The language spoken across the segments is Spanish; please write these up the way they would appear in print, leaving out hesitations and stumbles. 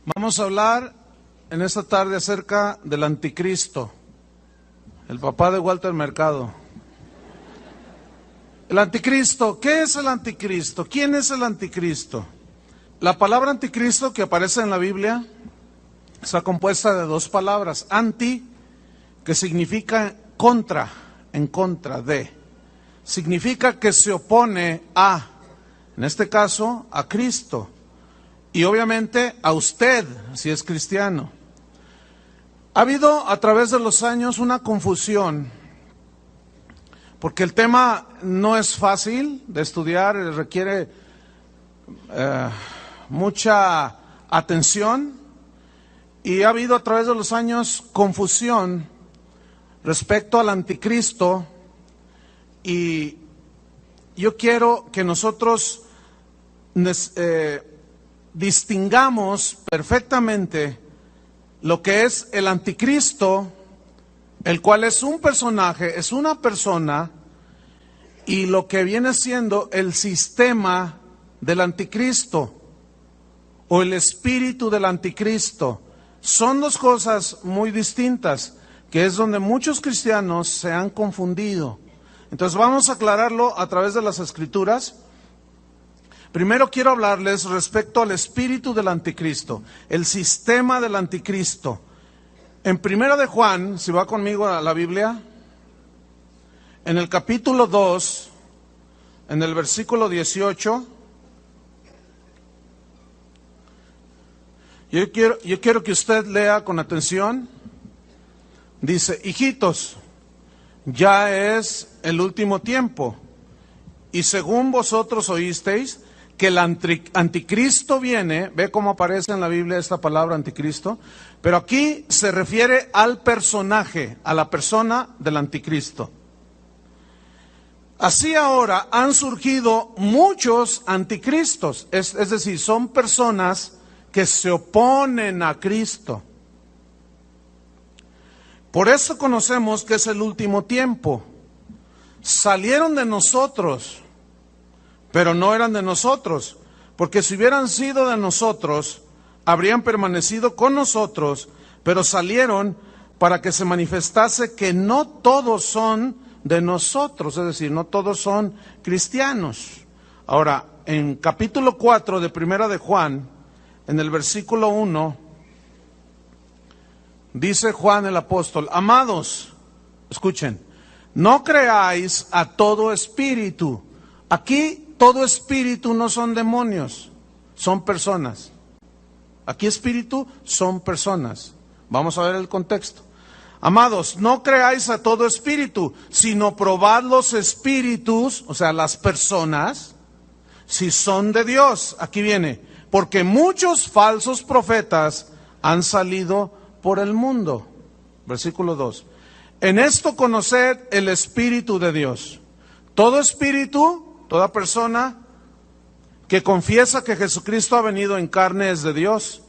Vamos a hablar en esta tarde acerca del anticristo, el papá de Walter Mercado. El anticristo, ¿qué es el anticristo? ¿Quién es el anticristo? La palabra anticristo que aparece en la Biblia está compuesta de dos palabras. Anti, que significa contra, en contra de. Significa que se opone a, en este caso, a Cristo. Y obviamente a usted, si es cristiano. Ha habido a través de los años una confusión, porque el tema no es fácil de estudiar, requiere mucha atención, y ha habido a través de los años confusión respecto al anticristo, y yo quiero que nosotros distingamos perfectamente lo que es el anticristo, el cual es un personaje, es una persona, y lo que viene siendo el sistema del anticristo o el espíritu del anticristo. Son dos cosas muy distintas, que es donde muchos cristianos se han confundido. Entonces vamos a aclararlo a través de las Escrituras. Primero quiero hablarles respecto al espíritu del anticristo, el sistema del anticristo. En Primera de Juan, si va conmigo a la Biblia, en el capítulo 2, en el versículo 18, yo quiero que usted lea con atención. Dice: hijitos, ya es el último tiempo, y según vosotros oísteis que el anticristo viene. Ve cómo aparece en la Biblia esta palabra anticristo, pero aquí se refiere al personaje, a la persona del anticristo. Así ahora han surgido muchos anticristos, es decir, son personas que se oponen a Cristo. Por eso conocemos que es el último tiempo. Salieron de nosotros, pero no eran de nosotros, porque si hubieran sido de nosotros, habrían permanecido con nosotros, pero salieron para que se manifestase que no todos son de nosotros, es decir, no todos son cristianos. Ahora, en capítulo 4 de Primera de Juan, en el versículo 1, dice Juan el apóstol: amados, escuchen, no creáis a todo espíritu. Aquí todo espíritu no son demonios, son personas. Aquí espíritu son personas. Vamos a ver el contexto. Amados, no creáis a todo espíritu, sino probad los espíritus, o sea, las personas, si son de Dios. Aquí viene: porque muchos falsos profetas han salido por el mundo. Versículo 2. En esto conoced el Espíritu de Dios. Todo espíritu, toda persona que confiesa que Jesucristo ha venido en carne es de Dios.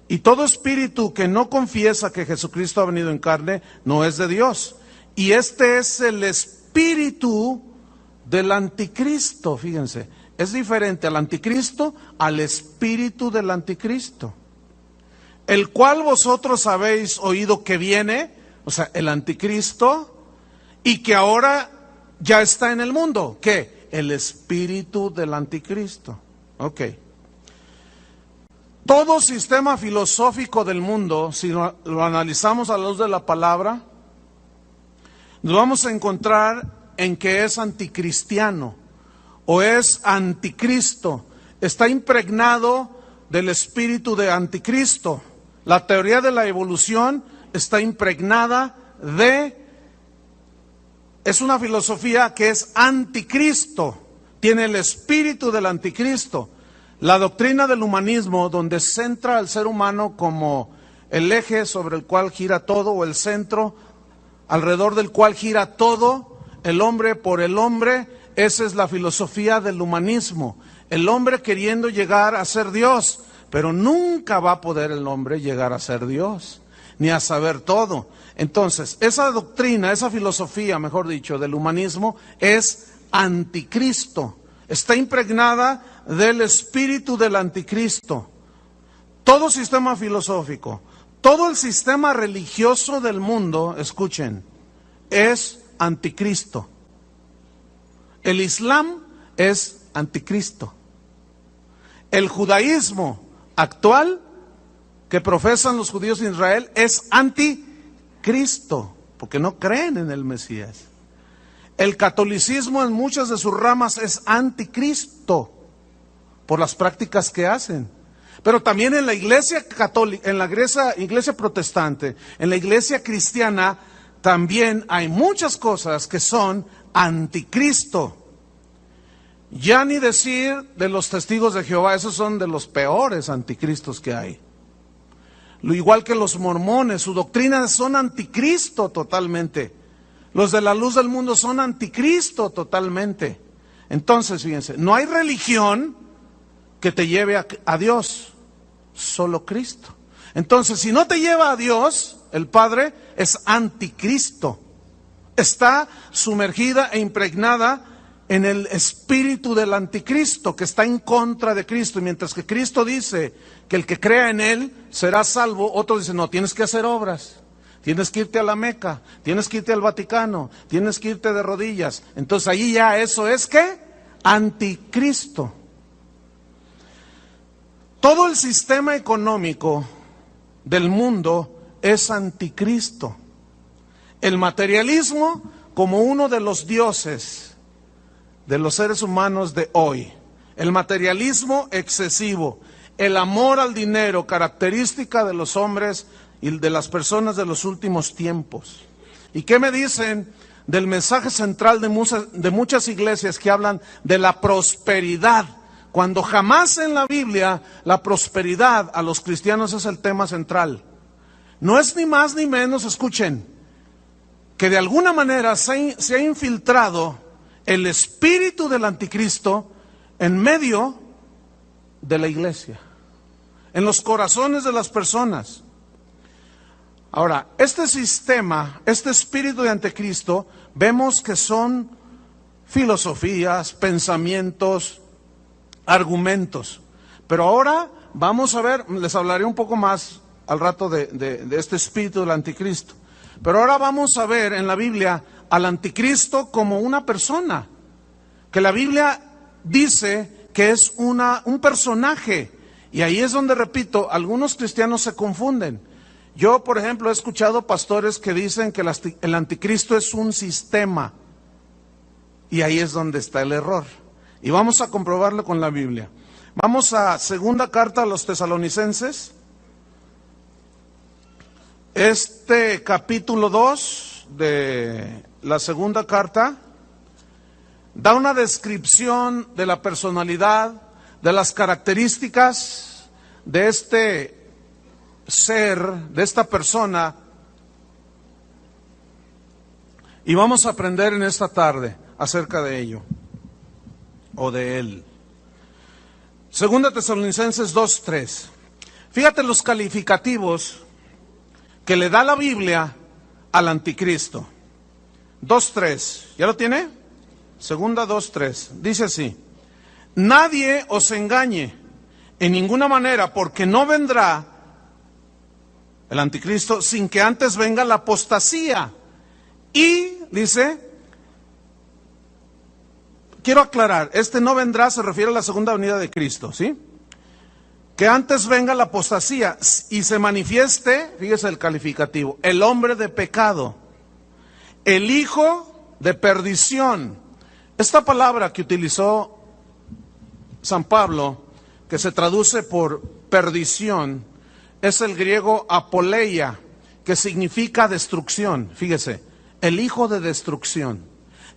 Y todo espíritu que no confiesa que Jesucristo ha venido en carne no es de Dios. Y este es el espíritu del anticristo. Fíjense, es diferente al anticristo al espíritu del anticristo, el cual vosotros habéis oído que viene, o sea, el anticristo, y que ahora ya está en el mundo. ¿Qué? El espíritu del anticristo. Ok. Todo sistema filosófico del mundo, si lo analizamos a la luz de la palabra, nos vamos a encontrar en que es anticristiano o es anticristo. Está impregnado del espíritu de anticristo. La teoría de la evolución está impregnada es una filosofía que es anticristo, tiene el espíritu del anticristo. La doctrina del humanismo, donde centra al ser humano como el eje sobre el cual gira todo, o el centro alrededor del cual gira todo, el hombre por el hombre, esa es la filosofía del humanismo. El hombre queriendo llegar a ser Dios, pero nunca va a poder el hombre llegar a ser Dios, ni a saber todo. Entonces, esa doctrina, esa filosofía, mejor dicho, del humanismo es anticristo. Está impregnada del espíritu del anticristo. todo sistema filosófico, todo el sistema religioso del mundo, escuchen, es anticristo. El Islam es anticristo. El judaísmo actual que profesan los judíos de Israel es anticristo, porque no creen en el Mesías. El catolicismo en muchas de sus ramas es anticristo por las prácticas que hacen. Pero también en la iglesia católica, en la iglesia protestante, en la iglesia cristiana, también hay muchas cosas que son anticristo. Ya ni decir de los testigos de Jehová, esos son de los peores anticristos que hay. Lo igual que los mormones, su doctrina son anticristo totalmente. Los de la luz del mundo son anticristo totalmente. Entonces, fíjense, no hay religión que te lleve a Dios, solo Cristo. Entonces, si no te lleva a Dios, el Padre es anticristo. Está sumergida e impregnada en el espíritu del anticristo, que está en contra de Cristo. Y mientras que Cristo dice que el que crea en Él será salvo, otros dicen, no, tienes que hacer obras. Tienes que irte a la Meca, tienes que irte al Vaticano, tienes que irte de rodillas. Entonces ahí ya eso es ¿qué? Anticristo. Todo el sistema económico del mundo es anticristo. El materialismo como uno de los dioses de los seres humanos de hoy. El materialismo excesivo, el amor al dinero, característica de los hombres y de las personas de los últimos tiempos. ¿Y qué me dicen del mensaje central de muchas iglesias que hablan de la prosperidad? Cuando jamás en la Biblia la prosperidad a los cristianos es el tema central. No es ni más ni menos, escuchen, que de alguna manera se ha infiltrado el espíritu del anticristo en medio de la iglesia, en los corazones de las personas. Ahora, este sistema, este espíritu de anticristo, vemos que son filosofías, pensamientos, argumentos. Pero ahora vamos a ver, les hablaré un poco más al rato de este espíritu del anticristo. Pero ahora vamos a ver en la Biblia al anticristo como una persona, que la Biblia dice que es un personaje. Y ahí es donde, repito, algunos cristianos se confunden. Yo, por ejemplo, he escuchado pastores que dicen que el anticristo es un sistema. Y ahí es donde está el error. Y vamos a comprobarlo con la Biblia. Vamos a segunda carta a los Tesalonicenses. Este capítulo 2 de la segunda carta da una descripción de la personalidad, de las características de este ser, de esta persona, y vamos a aprender en esta tarde acerca de ello, o de él. Segunda Tesalonicenses 2:3. Fíjate los calificativos que le da la Biblia al anticristo. 2:3, ¿ya lo tiene? Segunda 2:3, dice así: nadie os engañe en ninguna manera, porque no vendrá el anticristo sin que antes venga la apostasía. Y dice, quiero aclarar, este no vendrá se refiere a la segunda venida de Cristo, ¿sí? Que antes venga la apostasía y se manifieste, fíjese el calificativo, el hombre de pecado, el hijo de perdición. Esta palabra que utilizó San Pablo, que se traduce por perdición, es el griego apoleia, que significa destrucción. Fíjese, el hijo de destrucción,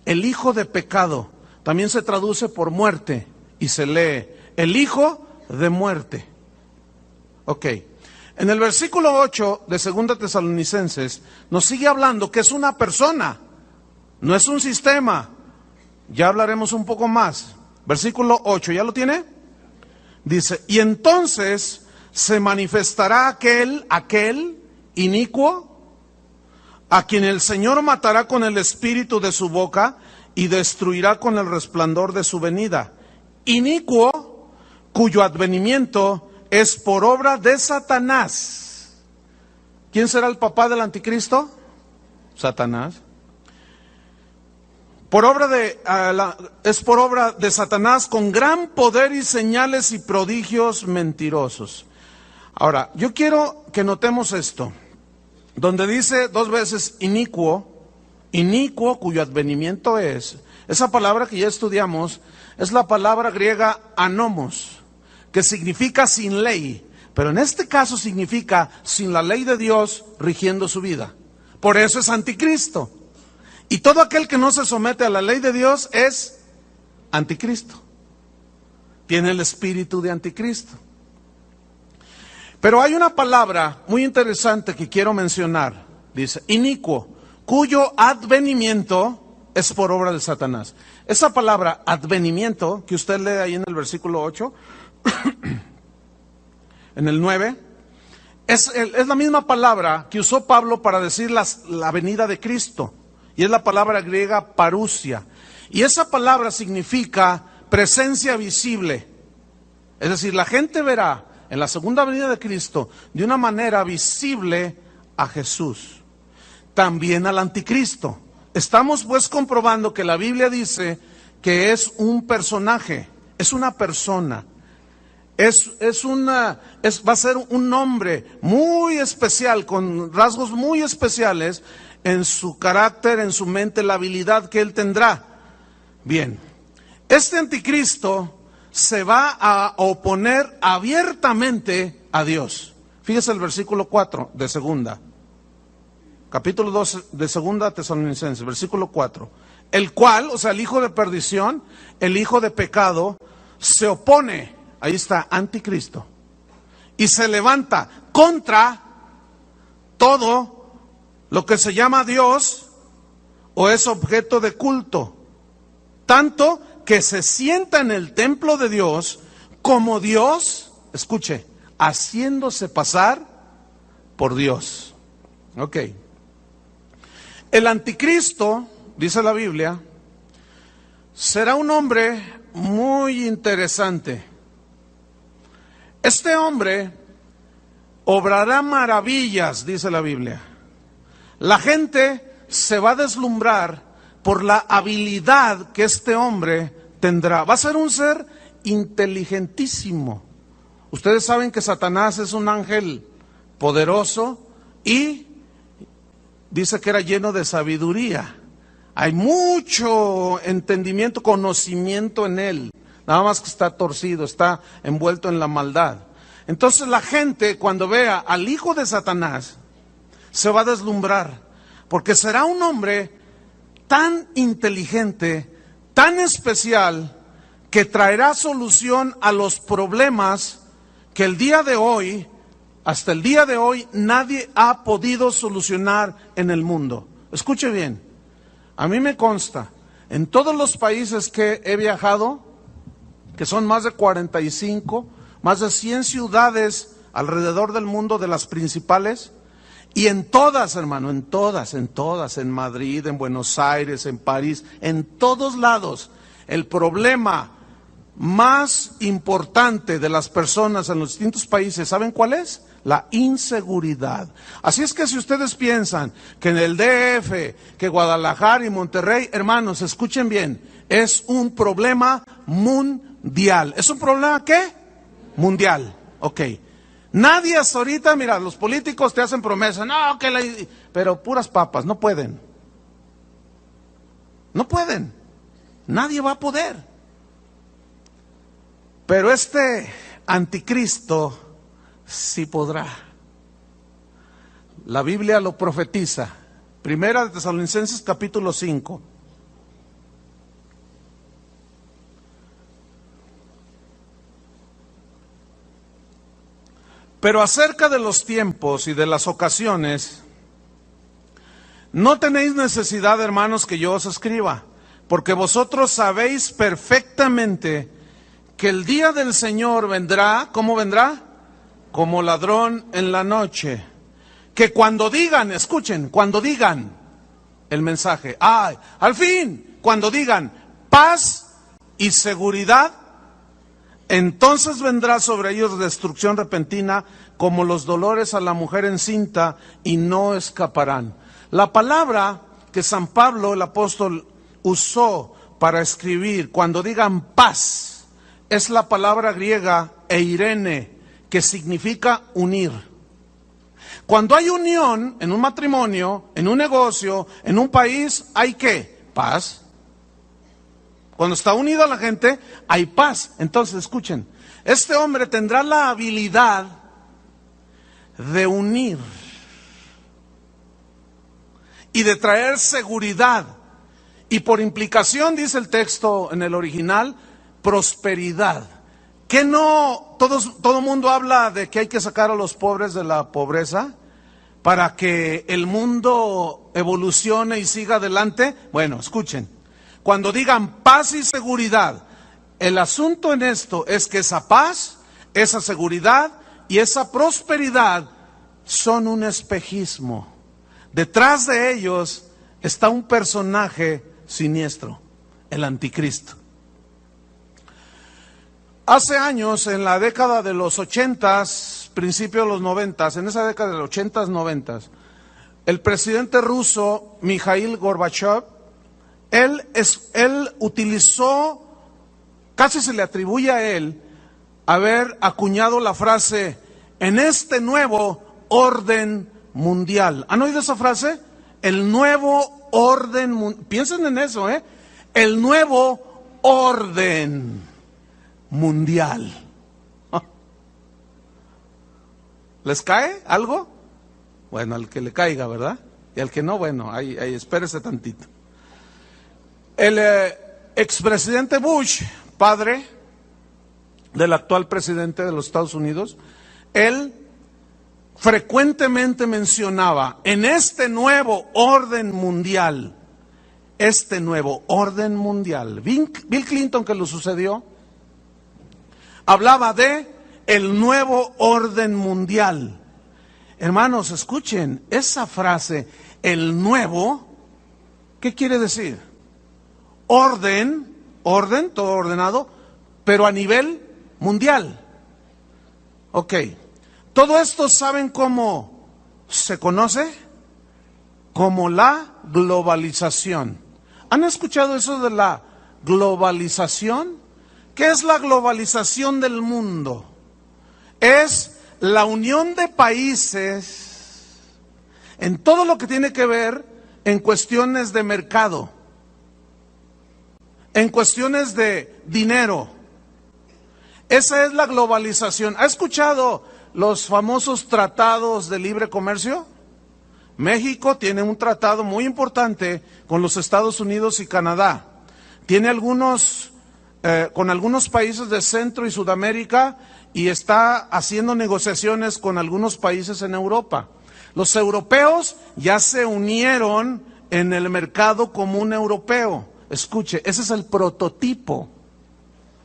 el hijo de pecado, también se traduce por muerte y se lee el hijo de muerte. Ok, en el versículo 8 de Segunda Tesalonicenses nos sigue hablando que es una persona, no es un sistema. Ya hablaremos un poco más. Versículo 8, ¿ya lo tiene? Dice, y entonces se manifestará aquel inicuo, a quien el Señor matará con el espíritu de su boca y destruirá con el resplandor de su venida. Inicuo, cuyo advenimiento es por obra de Satanás. ¿Quién será el papá del anticristo? Satanás. Es por obra de Satanás con gran poder y señales y prodigios mentirosos. Ahora, yo quiero que notemos esto, donde dice 2 veces inicuo, cuyo advenimiento es, esa palabra que ya estudiamos, es la palabra griega anomos, que significa sin ley, pero en este caso significa sin la ley de Dios rigiendo su vida. Por eso es anticristo. Y todo aquel que no se somete a la ley de Dios es anticristo. Tiene el espíritu de anticristo. Pero hay una palabra muy interesante que quiero mencionar. Dice, inicuo, cuyo advenimiento es por obra de Satanás. Esa palabra advenimiento, que usted lee ahí en el versículo 8, en el 9, es la misma palabra que usó Pablo para decir la venida de Cristo. Y es la palabra griega parousia. Y esa palabra significa presencia visible. Es decir, la gente verá en la segunda venida de Cristo de una manera visible a Jesús. También al anticristo. Estamos pues comprobando que la Biblia dice que es un personaje, es una persona. Va a ser un hombre muy especial, con rasgos muy especiales en su carácter, en su mente, la habilidad que él tendrá. Bien, este anticristo se va a oponer abiertamente a Dios. Fíjese el versículo 4 de segunda, capítulo 2 de segunda Tesalonicenses, versículo 4. El cual, o sea, el hijo de perdición, el hijo de pecado, se opone, ahí está, anticristo, y se levanta contra todo lo que se llama Dios o es objeto de culto, tanto que se sienta en el templo de Dios como Dios, escuche, haciéndose pasar por Dios. Ok. El anticristo, dice la Biblia, será un hombre muy interesante. Este hombre obrará maravillas, dice la Biblia. La gente se va a deslumbrar por la habilidad que este hombre tendrá. Va a ser un ser inteligentísimo. Ustedes saben que Satanás es un ángel poderoso y dice que era lleno de sabiduría. Hay mucho entendimiento, conocimiento en él. Nada más que está torcido, está envuelto en la maldad. Entonces la gente, cuando vea al hijo de Satanás, se va a deslumbrar, porque será un hombre tan inteligente, tan especial, que traerá solución a los problemas que el día de hoy, hasta el día de hoy, nadie ha podido solucionar en el mundo. Escuche bien, a mí me consta, en todos los países que he viajado, que son más de 45, más de 100 ciudades alrededor del mundo, de las principales, y en todas, hermano, en todas, en Madrid, en Buenos Aires, en París, en todos lados, el problema más importante de las personas en los distintos países, ¿saben cuál es? La inseguridad. Así es que si ustedes piensan que en el DF, que Guadalajara y Monterrey, hermanos, escuchen bien, es un problema mundial. ¿Es un problema qué? Mundial, ok. Nadie hasta ahorita, mira, los políticos te hacen promesas, no, pero puras papas, no pueden. No pueden. Nadie va a poder. Pero este anticristo sí podrá. La Biblia lo profetiza. Primera de Tesalonicenses capítulo 5. Pero acerca de los tiempos y de las ocasiones, no tenéis necesidad, hermanos, que yo os escriba, porque vosotros sabéis perfectamente que el día del Señor vendrá, ¿cómo vendrá? Como ladrón en la noche. Que cuando digan, escuchen, cuando digan el mensaje, al fin, cuando digan paz y seguridad, Entonces vendrá sobre ellos destrucción repentina como los dolores a la mujer encinta y no escaparán. La palabra que San Pablo, el apóstol, usó para escribir cuando digan paz es la palabra griega eirene, que significa unir. Cuando hay unión en un matrimonio, en un negocio, en un país, ¿hay qué? Paz. Cuando está unida la gente, hay paz. Entonces, escuchen, este hombre tendrá la habilidad de unir y de traer seguridad. Y por implicación, dice el texto en el original, prosperidad. ¿Que no todo mundo habla de que hay que sacar a los pobres de la pobreza para que el mundo evolucione y siga adelante? Bueno, escuchen, cuando digan paz y seguridad, el asunto en esto es que esa paz, esa seguridad y esa prosperidad son un espejismo. Detrás de ellos está un personaje siniestro, el anticristo. Hace años, en la década de los 80s, principio de los 90s, en esa década de los 80s, 90s, el presidente ruso, Mikhail Gorbachev, él utilizó, casi se le atribuye a él, haber acuñado la frase, en este nuevo orden mundial. ¿Han oído esa frase? El nuevo orden mundial. Piensen en eso, el nuevo orden mundial. ¿Les cae algo? Bueno, al que le caiga, ¿verdad? Y al que no, bueno, ahí espérese tantito. El expresidente Bush, padre del actual presidente de los Estados Unidos, él frecuentemente mencionaba, en este nuevo orden mundial, Bill Clinton, que lo sucedió, hablaba de el nuevo orden mundial. Hermanos, escuchen, esa frase, el nuevo, ¿qué quiere decir? Orden, todo ordenado, pero a nivel mundial. Ok, todo esto, ¿saben cómo se conoce? Como la globalización. ¿Han escuchado eso de la globalización? ¿Qué es la globalización del mundo? Es la unión de países en todo lo que tiene que ver en cuestiones de mercado, en cuestiones de dinero. Esa es la globalización. ¿Ha escuchado los famosos tratados de libre comercio? México tiene un tratado muy importante con los Estados Unidos y Canadá. Tiene con algunos países de Centro y Sudamérica y está haciendo negociaciones con algunos países en Europa. Los europeos ya se unieron en el mercado común europeo. Escuche, ese es el prototipo,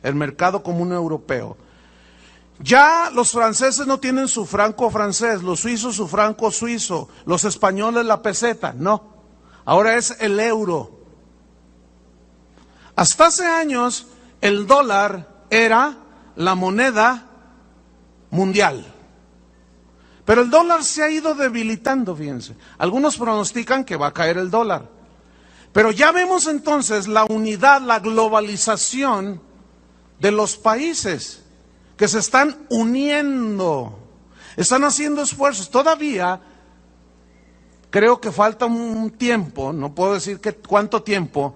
el mercado común europeo. Ya los franceses no tienen su franco francés, los suizos su franco suizo, los españoles la peseta, no. Ahora es el euro. Hasta hace años el dólar era la moneda mundial. Pero el dólar se ha ido debilitando, fíjense. Algunos pronostican que va a caer el dólar. Pero ya vemos entonces la unidad, la globalización de los países que se están uniendo, están haciendo esfuerzos. Todavía creo que falta un tiempo, no puedo decir cuánto tiempo,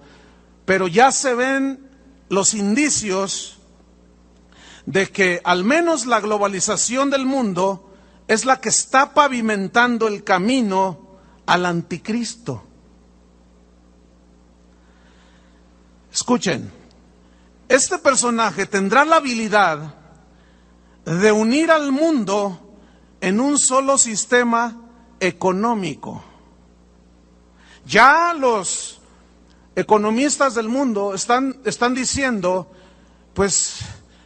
pero ya se ven los indicios de que al menos la globalización del mundo es la que está pavimentando el camino al anticristo. Escuchen, este personaje tendrá la habilidad de unir al mundo en un solo sistema económico. Ya los economistas del mundo están diciendo, pues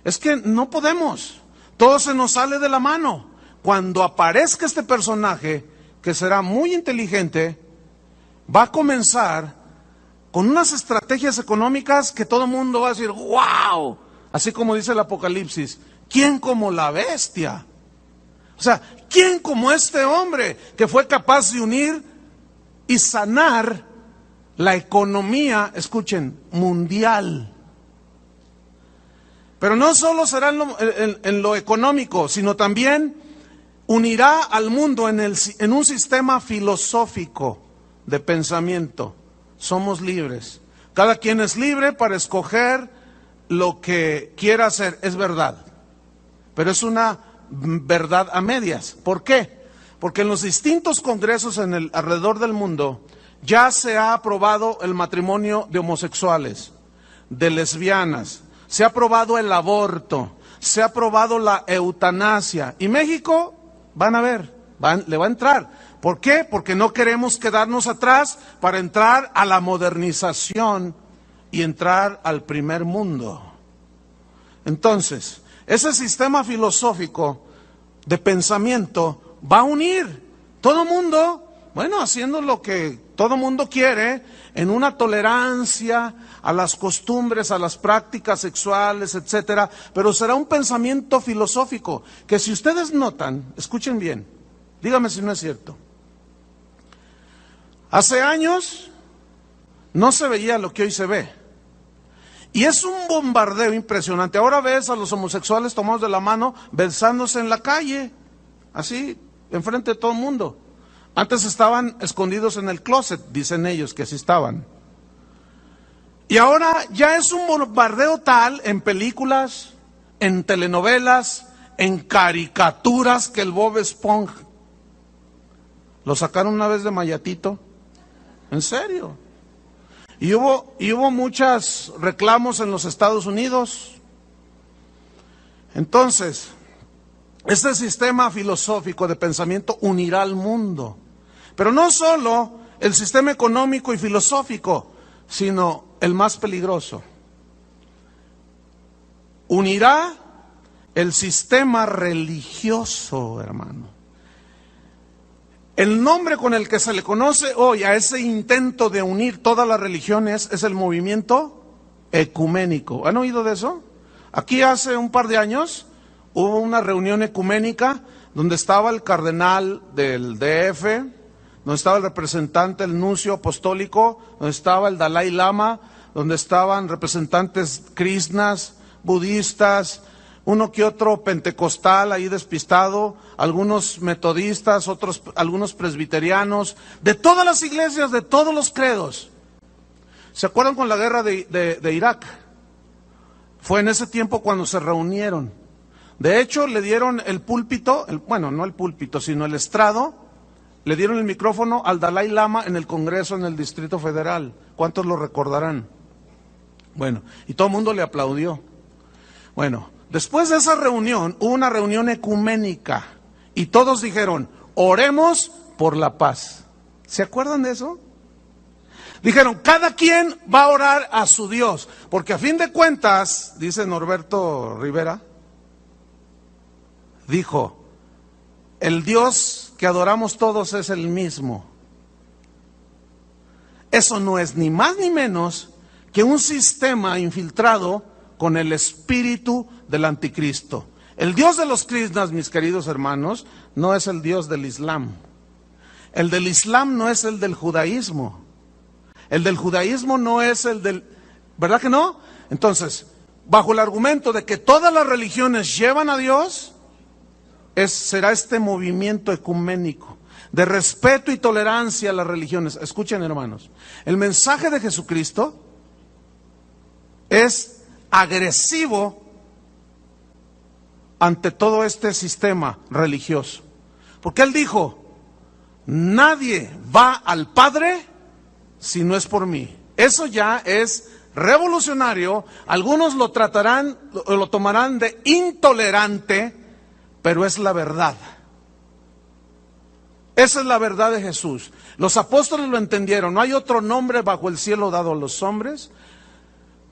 es que no podemos, todo se nos sale de la mano. Cuando aparezca este personaje, que será muy inteligente, va a comenzar con unas estrategias económicas que todo el mundo va a decir, wow, Así como dice el Apocalipsis, ¿quién como la bestia? O sea, ¿quién como este hombre que fue capaz de unir y sanar la economía, escuchen, mundial? Pero no solo será en lo económico, sino también unirá al mundo en un sistema filosófico de pensamiento. Somos libres. Cada quien es libre para escoger lo que quiera hacer. Es verdad. Pero es una verdad a medias. ¿Por qué? Porque en los distintos congresos alrededor del mundo ya se ha aprobado el matrimonio de homosexuales, de lesbianas, se ha aprobado el aborto, se ha aprobado la eutanasia. Y México, van a ver, le va a entrar. ¿Por qué? Porque no queremos quedarnos atrás para entrar a la modernización y entrar al primer mundo. Entonces, ese sistema filosófico de pensamiento va a unir todo mundo, bueno, haciendo lo que todo mundo quiere, en una tolerancia a las costumbres, a las prácticas sexuales, etcétera, pero será un pensamiento filosófico que, si ustedes notan, escuchen bien, dígame si no es cierto. Hace años no se veía lo que hoy se ve. Y es un bombardeo impresionante. Ahora ves a los homosexuales tomados de la mano, besándose en la calle, así, enfrente de todo el mundo. Antes estaban escondidos en el closet, dicen ellos que así estaban. Y ahora ya es un bombardeo tal en películas, en telenovelas, en caricaturas, que el Bob Esponja lo sacaron una vez de Mayatito. ¿En serio? Y hubo muchos reclamos en los Estados Unidos. Entonces, este sistema filosófico de pensamiento unirá al mundo. Pero no solo el sistema económico y filosófico, sino el más peligroso. Unirá el sistema religioso, hermano. El nombre con el que se le conoce hoy a ese intento de unir todas las religiones es el movimiento ecuménico. ¿Han oído de eso? Aquí hace un par de años hubo una reunión ecuménica donde estaba el cardenal del DF, donde estaba el representante, el nuncio apostólico, donde estaba el Dalai Lama, donde estaban representantes krishnas, budistas, uno que otro pentecostal ahí despistado, algunos metodistas, algunos presbiterianos, de todas las iglesias, de todos los credos. ¿Se acuerdan con la guerra de Irak? Fue en ese tiempo cuando se reunieron. De hecho, le dieron el púlpito, bueno, no el púlpito, sino el estrado, le dieron el micrófono al Dalai Lama en el Congreso, en el Distrito Federal. ¿Cuántos lo recordarán? Bueno, y todo el mundo le aplaudió. Bueno, después de esa reunión, hubo una reunión ecuménica y todos dijeron, oremos por la paz. ¿Se acuerdan de eso? Dijeron, cada quien va a orar a su Dios, porque a fin de cuentas, dice Norberto Rivera, dijo, el Dios que adoramos todos es el mismo. Eso no es ni más ni menos que un sistema infiltrado con el espíritu del anticristo. El Dios de los krishnas, mis queridos hermanos, no es el Dios del Islam. El del Islam no es el del judaísmo. El del judaísmo no es el del... ¿Verdad que no? Entonces, bajo el argumento de que todas las religiones llevan a Dios, será este movimiento ecuménico de respeto y tolerancia a las religiones. Escuchen, hermanos, el mensaje de Jesucristo es agresivo ante todo este sistema religioso. Porque Él dijo, nadie va al Padre si no es por mí. Eso ya es revolucionario. Algunos lo tratarán, lo tomarán de intolerante, pero es la verdad. Esa es la verdad de Jesús. Los apóstoles lo entendieron. No hay otro nombre bajo el cielo dado a los hombres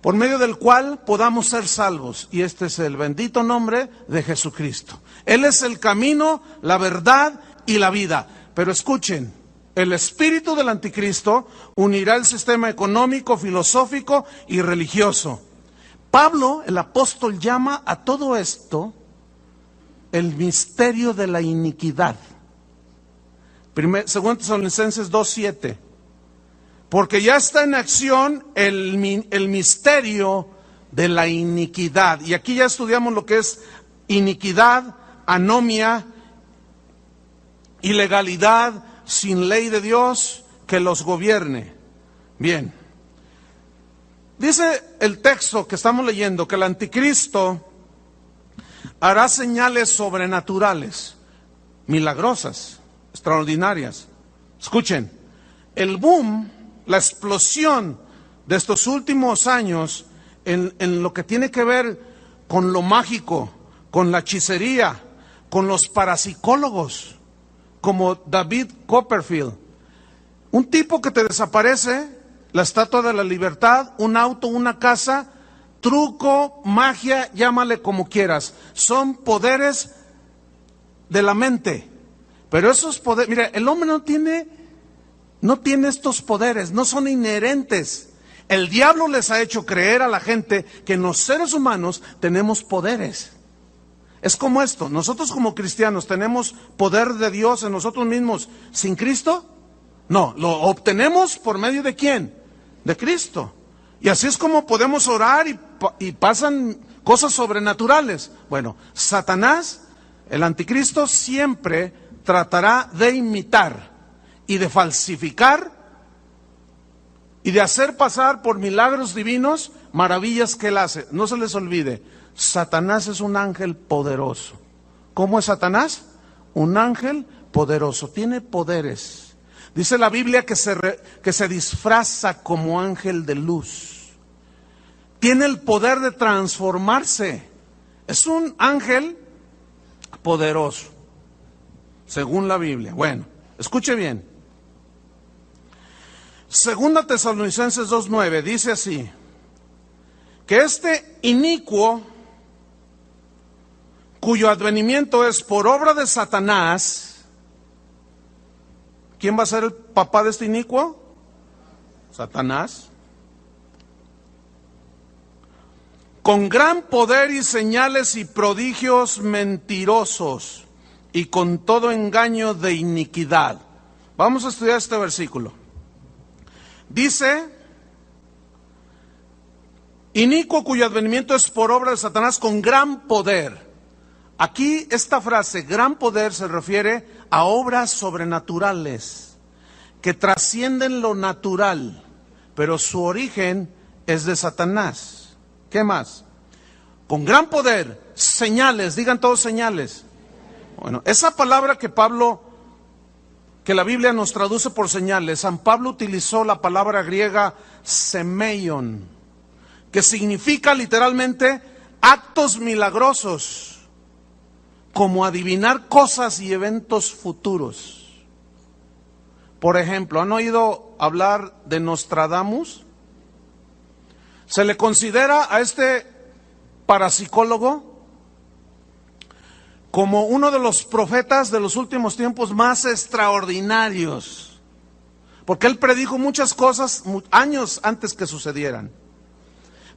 por medio del cual podamos ser salvos. Y este es el bendito nombre de Jesucristo. Él es el camino, la verdad y la vida. Pero escuchen, el espíritu del anticristo unirá el sistema económico, filosófico y religioso. Pablo, el apóstol, llama a todo esto el misterio de la iniquidad. Segundo Tesalonicenses 2:7. Porque ya está en acción el misterio de la iniquidad. Y aquí ya estudiamos lo que es iniquidad, anomia, ilegalidad, sin ley de Dios que los gobierne. Bien. Dice el texto que estamos leyendo que el anticristo hará señales sobrenaturales, milagrosas, extraordinarias. Escuchen, el boom, la explosión de estos últimos años en lo que tiene que ver con lo mágico, con la hechicería, con los parapsicólogos, como David Copperfield, un tipo que te desaparece, la Estatua de la Libertad, un auto, una casa, truco, magia, llámale como quieras, son poderes de la mente. Pero esos poderes, mira, el hombre no tiene estos poderes, no son inherentes. El diablo les ha hecho creer a la gente que los seres humanos tenemos poderes. Es como esto, nosotros como cristianos tenemos poder de Dios en nosotros mismos sin Cristo. No, lo obtenemos por medio de ¿quién? De Cristo. Y así es como podemos orar y pasan cosas sobrenaturales. Bueno, Satanás, el anticristo, siempre tratará de imitar y de falsificar y de hacer pasar por milagros divinos maravillas que él hace. No se les olvide, Satanás es un ángel poderoso. ¿Cómo es Satanás? Un ángel poderoso, tiene poderes. Dice la Biblia que se disfraza como ángel de luz. Tiene el poder de transformarse. Es un ángel poderoso, según la Biblia. Bueno, escuche bien. Segunda Tesalonicenses 2:9 dice así, que este inicuo, cuyo advenimiento es por obra de Satanás. ¿Quién va a ser el papá de este inicuo? Satanás. Con gran poder y señales y prodigios mentirosos y con todo engaño de iniquidad. Vamos a estudiar este versículo. Dice, inicuo cuyo advenimiento es por obra de Satanás con gran poder. Aquí esta frase, gran poder, se refiere a obras sobrenaturales que trascienden lo natural, pero su origen es de Satanás. ¿Qué más? Con gran poder, señales, digan todos señales. Bueno, esa palabra que la Biblia nos traduce por señales, San Pablo utilizó la palabra griega semeion, que significa literalmente actos milagrosos, como adivinar cosas y eventos futuros. Por ejemplo, ¿han oído hablar de Nostradamus? Se le considera a este parapsicólogo como uno de los profetas de los últimos tiempos más extraordinarios, porque él predijo muchas cosas años antes que sucedieran.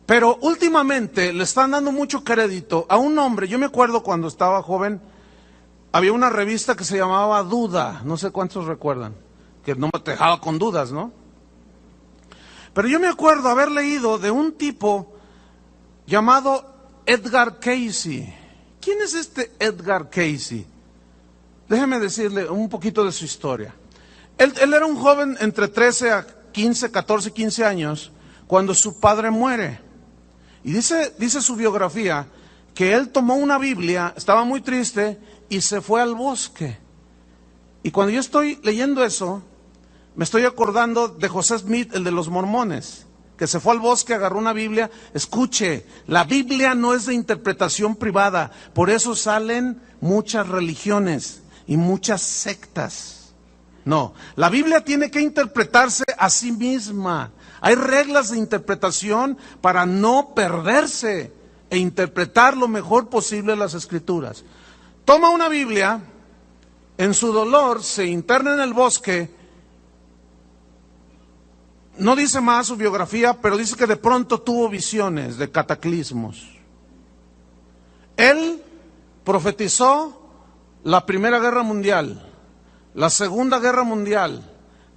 Pero últimamente le están dando mucho crédito a un hombre. Yo me acuerdo cuando estaba joven, había una revista que se llamaba Duda, no sé cuántos recuerdan, que no me dejaba con dudas, ¿no? Pero yo me acuerdo haber leído de un tipo llamado Edgar Cayce. ¿Quién es este Edgar Cayce? Déjeme decirle un poquito de su historia. Él era un joven entre 13 a 15, 14, 15 años, cuando su padre muere. Y dice su biografía que él tomó una Biblia, estaba muy triste y se fue al bosque. Y cuando yo estoy leyendo eso, me estoy acordando de José Smith, el de los mormones, que se fue al bosque, agarró una Biblia. Escuche, la Biblia no es de interpretación privada, por eso salen muchas religiones y muchas sectas. No, la Biblia tiene que interpretarse a sí misma. Hay reglas de interpretación para no perderse e interpretar lo mejor posible las Escrituras. Toma una Biblia, en su dolor se interna en el bosque, no dice más su biografía, pero dice que de pronto tuvo visiones de cataclismos. Él profetizó la Primera Guerra Mundial, la Segunda Guerra Mundial,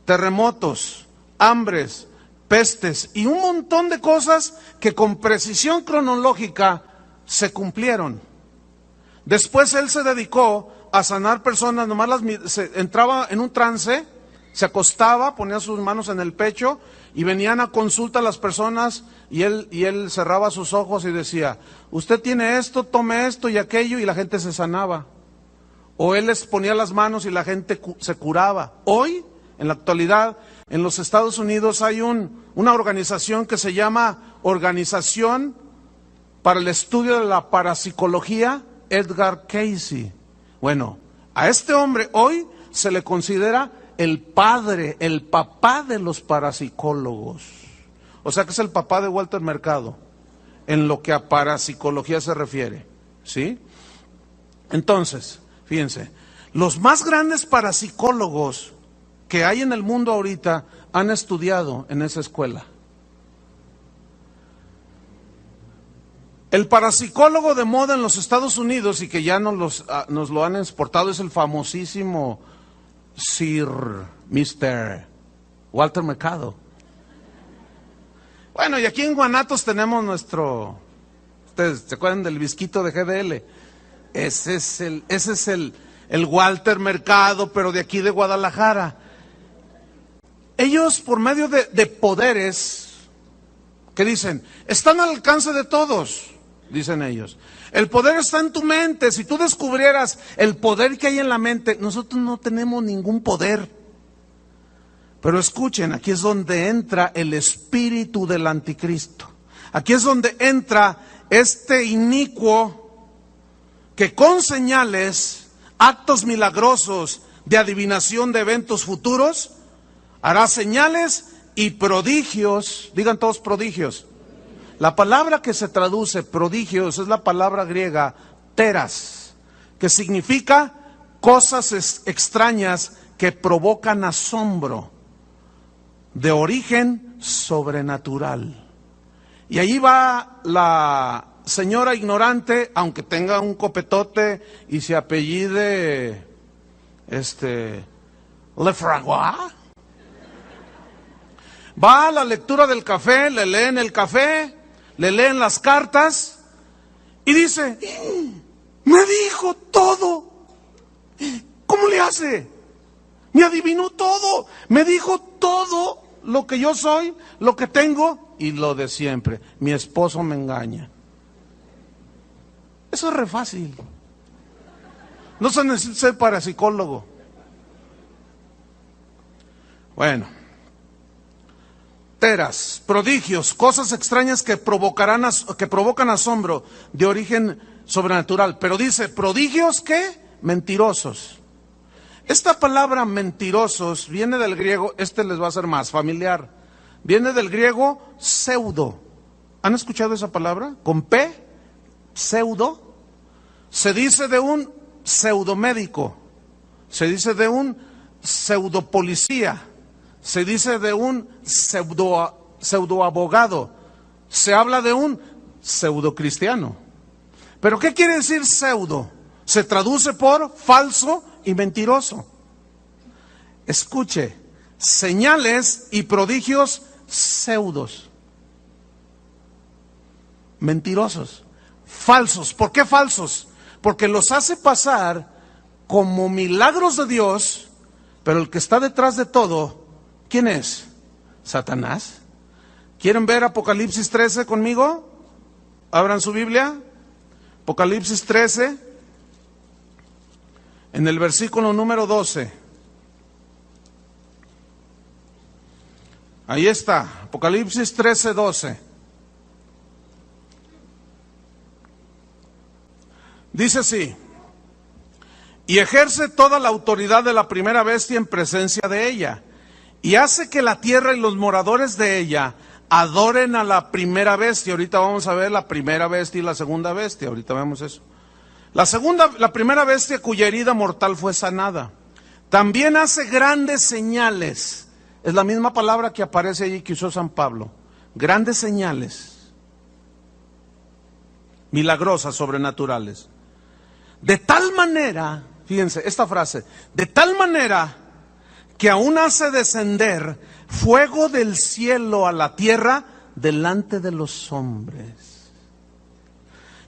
terremotos, hambres, pestes y un montón de cosas que con precisión cronológica se cumplieron. Después él se dedicó a sanar personas, entraba en un trance, se acostaba, ponía sus manos en el pecho y venían a consulta a las personas y él cerraba sus ojos y decía, usted tiene esto, tome esto y aquello, y la gente se sanaba. O él les ponía las manos y la gente se curaba. Hoy, en la actualidad, en los Estados Unidos hay una organización que se llama Organización para el Estudio de la Parapsicología, Edgar Cayce. Bueno, a este hombre hoy se le considera el padre, el papá de los parapsicólogos. O sea que es el papá de Walter Mercado, en lo que a parapsicología se refiere, ¿sí? Entonces, fíjense, los más grandes parapsicólogos que hay en el mundo ahorita han estudiado en esa escuela. El parapsicólogo de moda en los Estados Unidos, y que ya nos lo han exportado, es el famosísimo Mr. Walter Mercado. Bueno, y aquí en Guanatos tenemos ustedes se acuerdan del Visquito de GDL. Ese es el Walter Mercado, pero de aquí de Guadalajara. Ellos, por medio de poderes que dicen, están al alcance de todos, dicen ellos. El poder está en tu mente. Si tú descubrieras el poder que hay en la mente, nosotros no tenemos ningún poder. Pero escuchen, aquí es donde entra el espíritu del anticristo. Aquí es donde entra este inicuo que con señales, actos milagrosos de adivinación de eventos futuros, hará señales y prodigios. Digan todos prodigios. La palabra que se traduce prodigios es la palabra griega teras, que significa cosas extrañas que provocan asombro, de origen sobrenatural. Y allí va la señora ignorante, aunque tenga un copetote y se apellide Lefrancois. Va a la lectura del café, le leen el café, le leen las cartas y dice, me dijo todo. ¿Cómo le hace? Me adivinó todo, me dijo todo lo que yo soy, lo que tengo y lo de siempre. Mi esposo me engaña. Eso es re fácil. No se necesita ser parapsicólogo. Bueno. Teras, prodigios, cosas extrañas que provocan asombro de origen sobrenatural. Pero dice, ¿prodigios qué? Mentirosos. Esta palabra mentirosos viene del griego, les va a ser más familiar, viene del griego pseudo. ¿Han escuchado esa palabra? Con P, pseudo. Se dice de un pseudomédico, se dice de un pseudopolicía, se dice de un pseudoabogado, se habla de un pseudocristiano. ¿Pero qué quiere decir pseudo? Se traduce por falso y mentiroso. Escuche, señales y prodigios pseudos, mentirosos, falsos. ¿Por qué falsos? Porque los hace pasar como milagros de Dios, pero el que está detrás de todo, ¿quién es? Satanás. ¿Quieren ver Apocalipsis 13 conmigo? Abran su Biblia. Apocalipsis 13, en el versículo número 12. Ahí está, Apocalipsis 13, 12. Dice así: y ejerce toda la autoridad de la primera bestia en presencia de ella, y hace que la tierra y los moradores de ella adoren a la primera bestia. Ahorita vamos a ver la primera bestia y la segunda bestia, ahorita vemos eso. La primera bestia cuya herida mortal fue sanada. También hace grandes señales. es la misma palabra que aparece allí que usó San Pablo. Grandes señales, milagrosas, sobrenaturales. De tal manera, fíjense esta frase, de tal manera que aún hace descender fuego del cielo a la tierra delante de los hombres.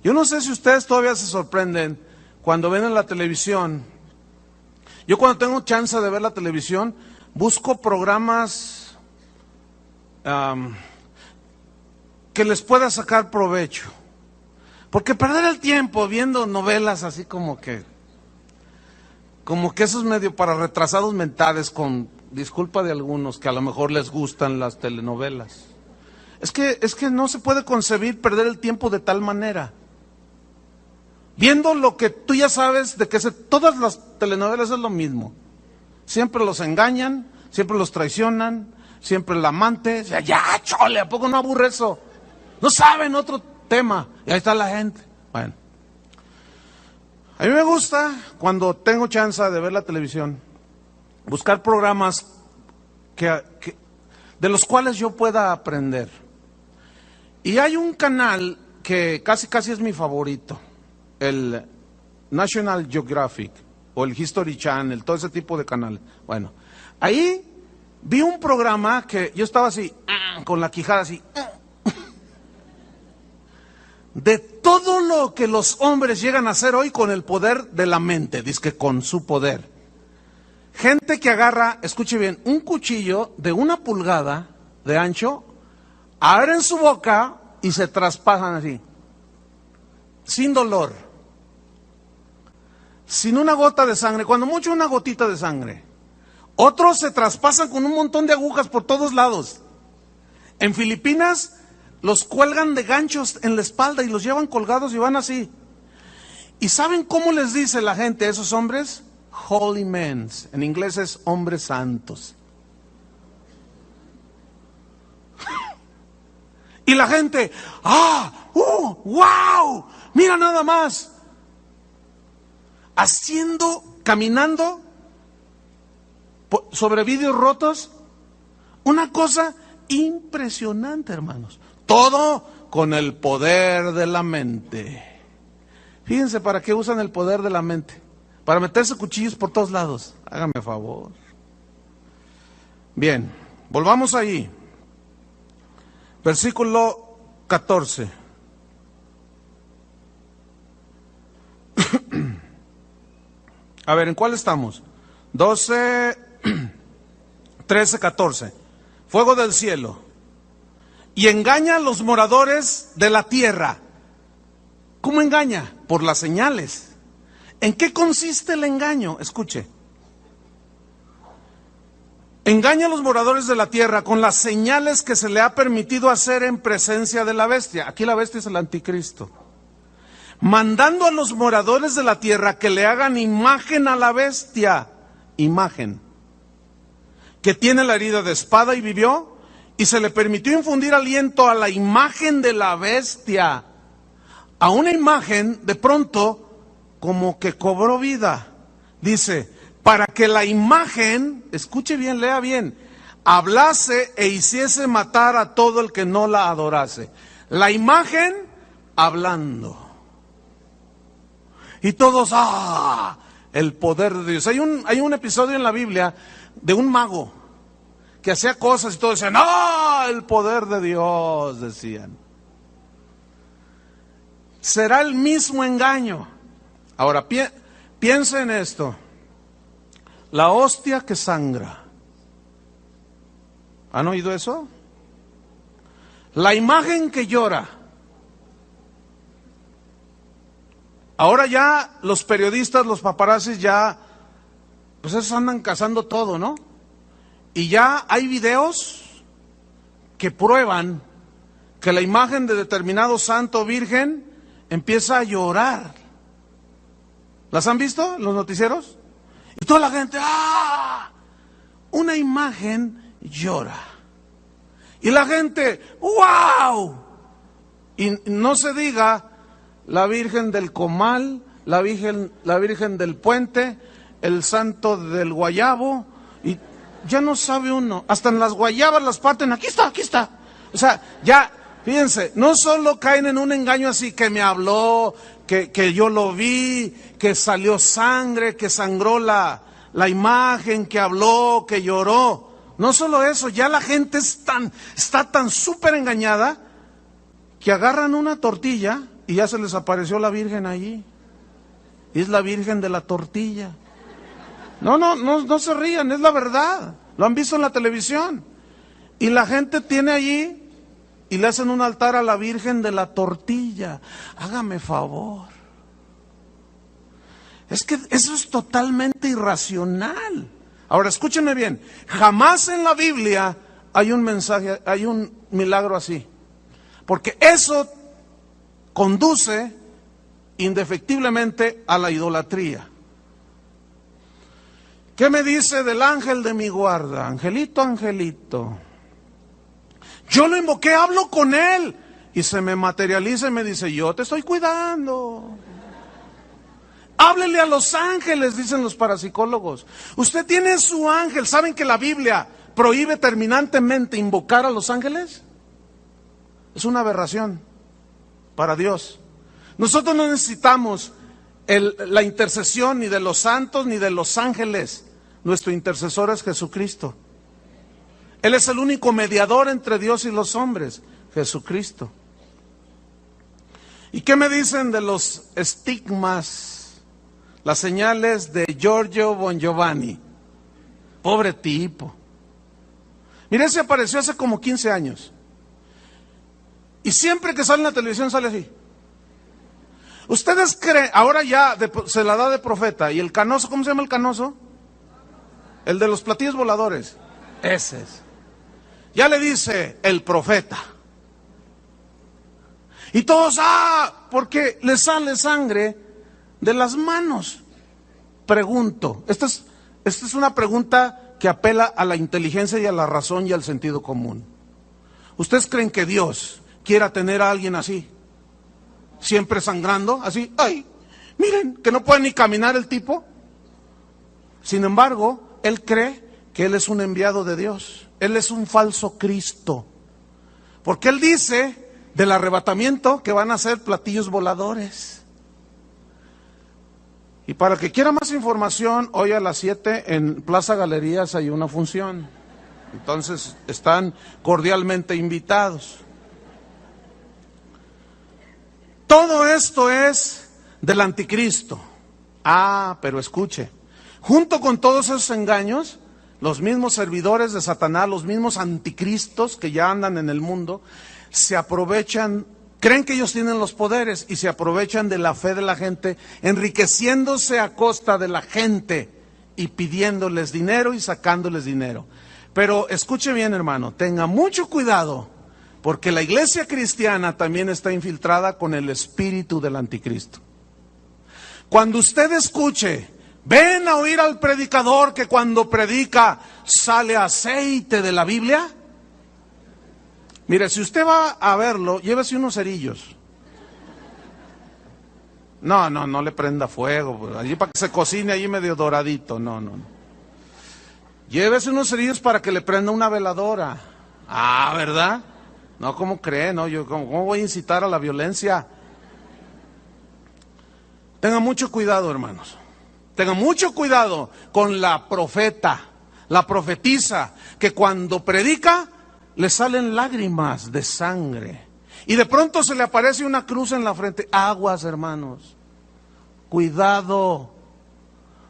Yo no sé si ustedes todavía se sorprenden cuando ven en la televisión. Yo cuando tengo chance de ver la televisión, busco programas que les pueda sacar provecho. Porque perder el tiempo viendo novelas así como que esos medio para retrasados mentales, con disculpa de algunos que a lo mejor les gustan las telenovelas. Es que no se puede concebir perder el tiempo de tal manera. Viendo lo que tú ya sabes de que todas las telenovelas es lo mismo. Siempre los engañan, siempre los traicionan, siempre el amante. O sea, ya, chole, ¿a poco no aburre eso? No saben otro tema. Y ahí está la gente. Bueno. A mí me gusta, cuando tengo chance de ver la televisión, buscar programas de los cuales yo pueda aprender. Y hay un canal que casi es mi favorito, el National Geographic o el History Channel, todo ese tipo de canales. Bueno, ahí vi un programa que yo estaba así, con la quijada así, de todo lo que los hombres llegan a hacer hoy con el poder de la mente, dizque con su poder. Gente que agarra, escuche bien, un cuchillo de 1 pulgada de ancho, abren su boca y se traspasan así, sin dolor, sin una gota de sangre, cuando mucho una gotita de sangre. Otros se traspasan con un montón de agujas por todos lados. En Filipinas los cuelgan de ganchos en la espalda y los llevan colgados y van así. ¿Y saben cómo les dice la gente a esos hombres? Holy men. En inglés es hombres santos. Y la gente, wow, mira nada más. Caminando sobre vidrios rotos, una cosa impresionante, hermanos. Todo con el poder de la mente. Fíjense para qué usan el poder de la mente. Para meterse cuchillos por todos lados. Hágame favor. Bien, volvamos ahí. Versículo 14. A ver, ¿en cuál estamos? 12, 13, 14. Fuego del cielo. Y engaña a los moradores de la tierra. ¿Cómo engaña? Por las señales. ¿En qué consiste el engaño? Escuche. Engaña a los moradores de la tierra con las señales que se le ha permitido hacer en presencia de la bestia. Aquí la bestia es el anticristo. Mandando a los moradores de la tierra que le hagan imagen a la bestia. Imagen. Que tiene la herida de espada y vivió. Y se le permitió infundir aliento a la imagen de la bestia. A una imagen, de pronto, como que cobró vida. Dice, para que la imagen, escuche bien, lea bien, hablase e hiciese matar a todo el que no la adorase. La imagen, hablando. Y todos, el poder de Dios. Hay un episodio en la Biblia de un mago que hacía cosas y todos decían, el poder de Dios, decían. Será el mismo engaño. Ahora, piensa en esto. La hostia que sangra. ¿Han oído eso? La imagen que llora. Ahora ya los periodistas, los paparazzis ya, pues esos andan cazando todo, ¿no? Y ya hay videos que prueban que la imagen de determinado santo o virgen empieza a llorar. ¿Las han visto en los noticieros? Y toda la gente, una imagen llora. Y la gente, ¡wow! Y no se diga la Virgen del Comal, la Virgen del Puente, el Santo del Guayabo, y ya no sabe uno. Hasta en las guayabas las parten. Aquí está, aquí está. O sea, ya, fíjense, no solo caen en un engaño así que me habló, que yo lo vi, que salió sangre, que sangró la imagen, que habló, que lloró. No solo eso, ya la gente está tan súper engañada que agarran una tortilla y ya se les apareció la Virgen allí. Y es la Virgen de la tortilla. No se rían, es la verdad. Lo han visto en la televisión. Y la gente tiene allí y le hacen un altar a la Virgen de la tortilla. Hágame favor. Es que eso es totalmente irracional. Ahora escúchenme bien, jamás en la Biblia hay un mensaje, hay un milagro así. Porque eso conduce indefectiblemente a la idolatría. ¿Qué me dice del ángel de mi guarda? Angelito, angelito. Yo lo invoqué, hablo con él y se me materializa y me dice, yo te estoy cuidando. Háblele a los ángeles, dicen los parapsicólogos. Usted tiene su ángel. ¿Saben que la Biblia prohíbe terminantemente invocar a los ángeles? Es una aberración para Dios. Nosotros no necesitamos la intercesión ni de los santos ni de los ángeles. Nuestro intercesor es Jesucristo. Él es el único mediador entre Dios y los hombres, Jesucristo. ¿Y qué me dicen de los estigmas? Las señales de Giorgio Bon Giovanni. Pobre tipo. Mire, se apareció hace como 15 años. Y siempre que sale en la televisión sale así. ¿Ustedes creen? Ahora ya se la da de profeta. ¿Y el canoso? ¿Cómo se llama el canoso? El de los platillos voladores. Ese es. Ya le dice el profeta. Y todos, porque le sale sangre de las manos. Pregunto, esta es una pregunta que apela a la inteligencia y a la razón y al sentido común. ¿Ustedes creen que Dios quiera tener a alguien así? Siempre sangrando, así, ay, miren, que no puede ni caminar el tipo. Sin embargo, él cree que él es un enviado de Dios. Él es un falso Cristo. Porque él dice del arrebatamiento que van a ser platillos voladores. Y para el que quiera más información, hoy a las 7 en Plaza Galerías hay una función. Entonces están cordialmente invitados. Todo esto es del anticristo. Pero escuche, junto con todos esos engaños, los mismos servidores de Satanás, los mismos anticristos que ya andan en el mundo, se aprovechan, creen que ellos tienen los poderes y se aprovechan de la fe de la gente, enriqueciéndose a costa de la gente y pidiéndoles dinero y sacándoles dinero. Pero escuche bien, hermano, tenga mucho cuidado, porque la iglesia cristiana también está infiltrada con el espíritu del anticristo. Cuando usted escuche, ven a oír al predicador que cuando predica sale aceite de la Biblia. Mire, si usted va a verlo, llévese unos cerillos. No le prenda fuego, allí para que se cocine allí medio doradito, no. Llévese unos cerillos para que le prenda una veladora. ¿Verdad? No, ¿cómo cree? No, yo ¿cómo voy a incitar a la violencia? Tenga mucho cuidado, hermanos. Tenga mucho cuidado con la profeta, la profetisa, que cuando predica le salen lágrimas de sangre. Y de pronto se le aparece una cruz en la frente. Aguas, hermanos. Cuidado.